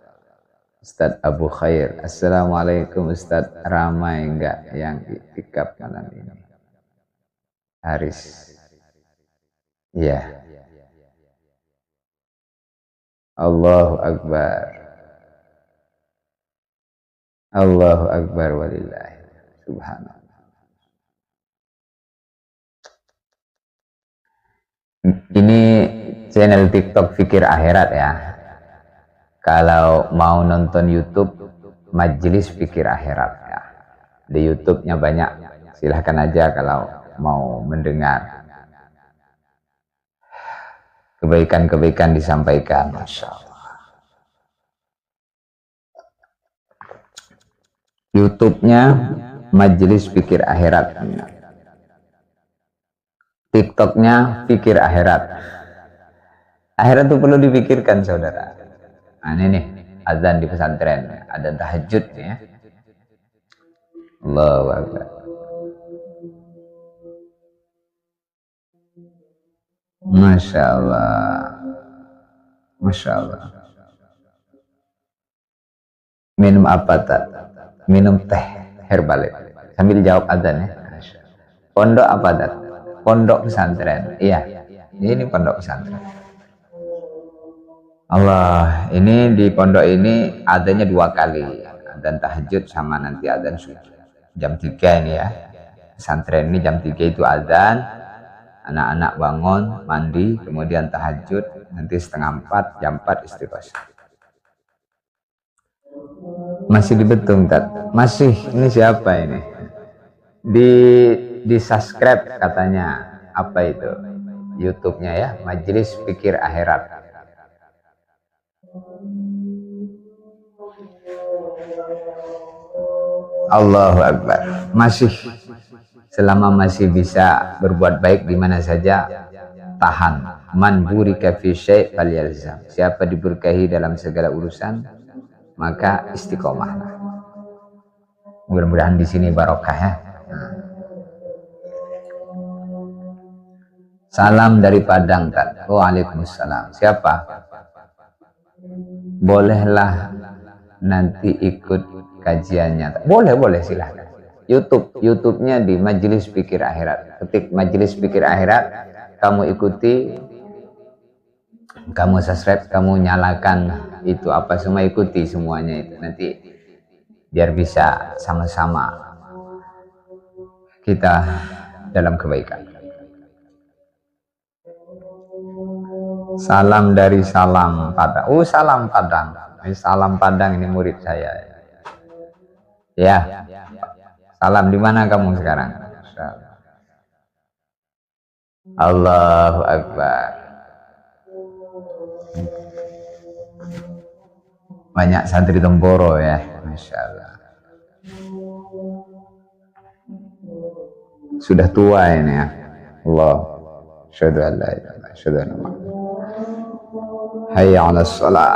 Ustadz Abu Khair. Assalamualaikum Ustadz. Ramai enggak yang iktikaf malam ini? Haris. Iya. Allahu Akbar. Allahu Akbar walillahi. Subhanallah. Ini channel TikTok Fikir Akhirat ya. Kalau mau nonton YouTube, Majelis Fikir Akhirat ya. Di YouTube-nya banyak. Silahkan aja kalau mau mendengar. Kebaikan-kebaikan disampaikan. Masya Allah. YouTube-nya Majelis Fikir Akhirat. TikToknya pikir akhirat. Akhirat itu perlu dipikirkan, saudara. Nah, ini nih azan di pesantren, azan tahajud ya. Allahu Akbar. Masya Allah, Masya Allah. Minum apa tak? Minum teh herbal sambil jawab azan ya. Pondok apa tak? Pondok pesantren. Iya, ini pondok pesantren. Allah, ini di pondok ini adanya 2 kali, adzan tahajud sama nanti adzan subuh. Jam 3 ini ya. Pesantren ini jam 3 itu adzan, anak-anak bangun, mandi, kemudian tahajud, nanti setengah 4, jam 4 istiqosah. Masih di Betung, Tat? Masih, ini siapa ini? Di subscribe katanya, apa itu? YouTube-nya ya, Majelis Pikir Akhirat. Allahu Akbar. Masih, selama masih bisa berbuat baik di mana saja, tahan. Man burika fi syai' falyalzam. Siapa diberkahi dalam segala urusan, maka istiqomah. Mudah-mudahan di sini barokah ya. Salam dari Padang, Tat. Waalaikumsalam. Siapa? Bolehlah nanti ikut kajiannya. Boleh silahkan. YouTube-nya di Majelis Pikir Akhirat. Ketik Majelis Pikir Akhirat, kamu ikuti, kamu subscribe, kamu nyalakan itu apa semua, ikuti semuanya itu. Nanti biar bisa sama-sama kita dalam kebaikan. Salam dari Salam Padang. Salam Padang. Salam Padang ini murid saya. Ya. Salam, di mana kamu sekarang? Allahu Akbar. Banyak santri Temboro ya, Masya Allah. Sudah tua ini ya. Allah. Asyhadu an la ilaha illallah, asyhadu anna Muhammadan. Hayya 'alas shalah.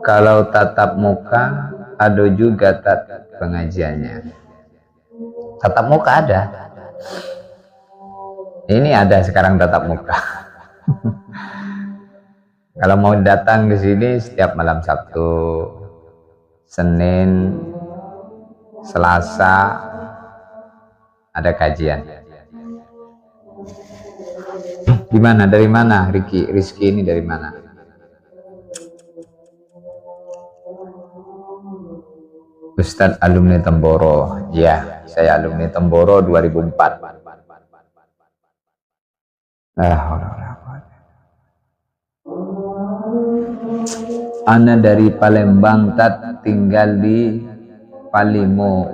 Kalau tatap muka, ada juga pengajiannya. Tatap muka ada. Ini ada sekarang tatap muka. Kalau mau datang ke sini setiap malam Sabtu, Senin, Selasa ada kajian. Di mana? Dari mana, Rizky ini dari mana? Ustadz alumni Temboro. Ya, saya alumni Temboro 2004. Ana dari Palembang, Tat, tinggal di Palimo.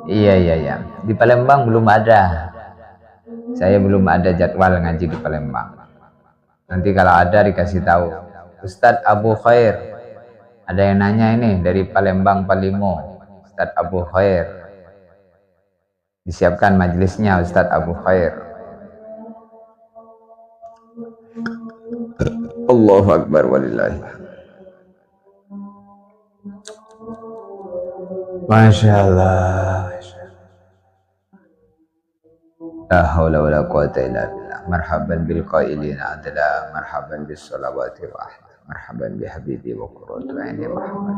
Iya. Di Palembang belum ada. Saya belum ada jadwal ngaji di Palembang. Nanti kalau ada dikasih tahu. Ustadz Abu Khair. Ada yang nanya ini dari Palembang, Palimo. Ustadz Abu Khair. Disiapkan majelisnya Ustadz Abu Khair. Allahu Akbar walillahi. Masya Allah. La hawla wa la quwata illa billah. Marhaban bil qailina adla. Marhaban bis salawati wa ahla. Marhaban bi habibi wa qurratu aini Muhammad.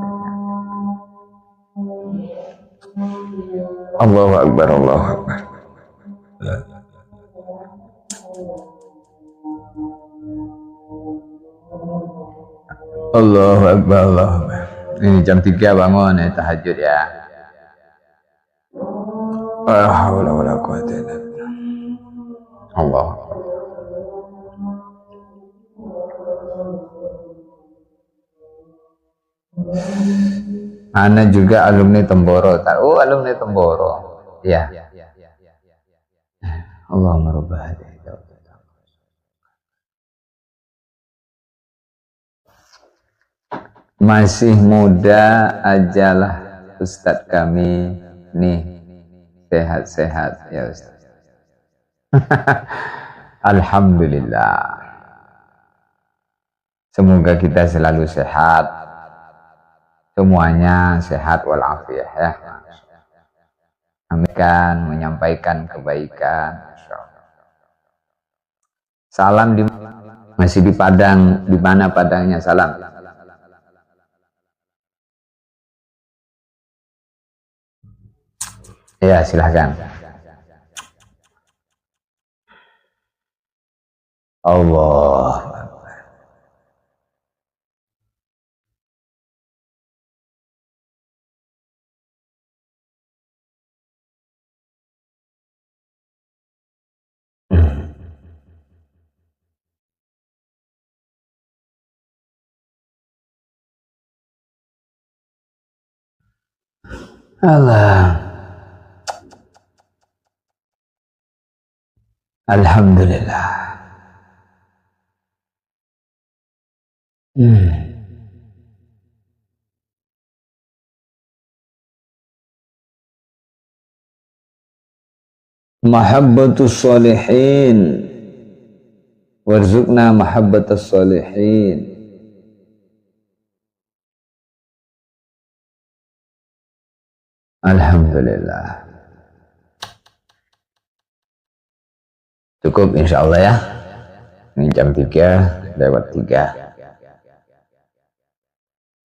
Allahu Akbar, Allahu Akbar. Allahu Akbar, Allahu Akbar. Ini jam 3 bangun ya, tahajud ya. La haula wa la quwata illa billah. Allah. Ana juga alumni Temboro. Alumni Temboro. Ya. Allahumma rabb hadhihi. Masih muda ajalah Ustadz kami nih sehat-sehat ya Ustadz. Alhamdulillah. Semoga kita selalu sehat. Semuanya sehat walafiat ya. Amin, menyampaikan kebaikan. Salam masih di Padang, di mana Padangnya salam? Ya, silahkan. Allah. Allah. Alhamdulillah. Mahabbatus sholihin. Warzuqna mahabbatus sholihin. Alhamdulillah. Cukup insya Allah ya. Ini jam 3:03.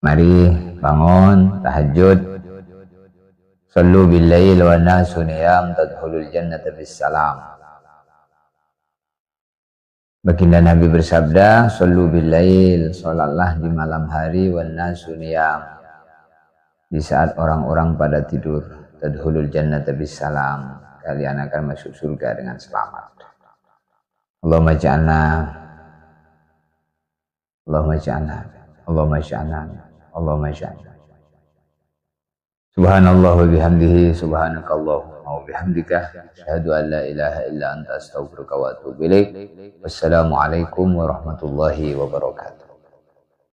Mari bangun tahajud. Sallu bil-lail wa nasu niyam tadkhulul jannata bis-salam. Baginda Nabi bersabda, sallu bil-lail, salatlah di malam hari, wa nasu niyam, di saat orang-orang pada tidur, tadkhulul jannata bis-salam, kalian akan masuk surga dengan selamat. Allahumma ja'alna, Allahumma ja'alna, Allahumma ja'alna, Allahumma ja'alna. Subhanallah wa bihamdihi, subhanakallahumma wa bihamdika, asyhadu an la ilaha illa anta astaghfiruka wa atubu ilaik. Wassalamualaikum warahmatullahi wabarakatuh.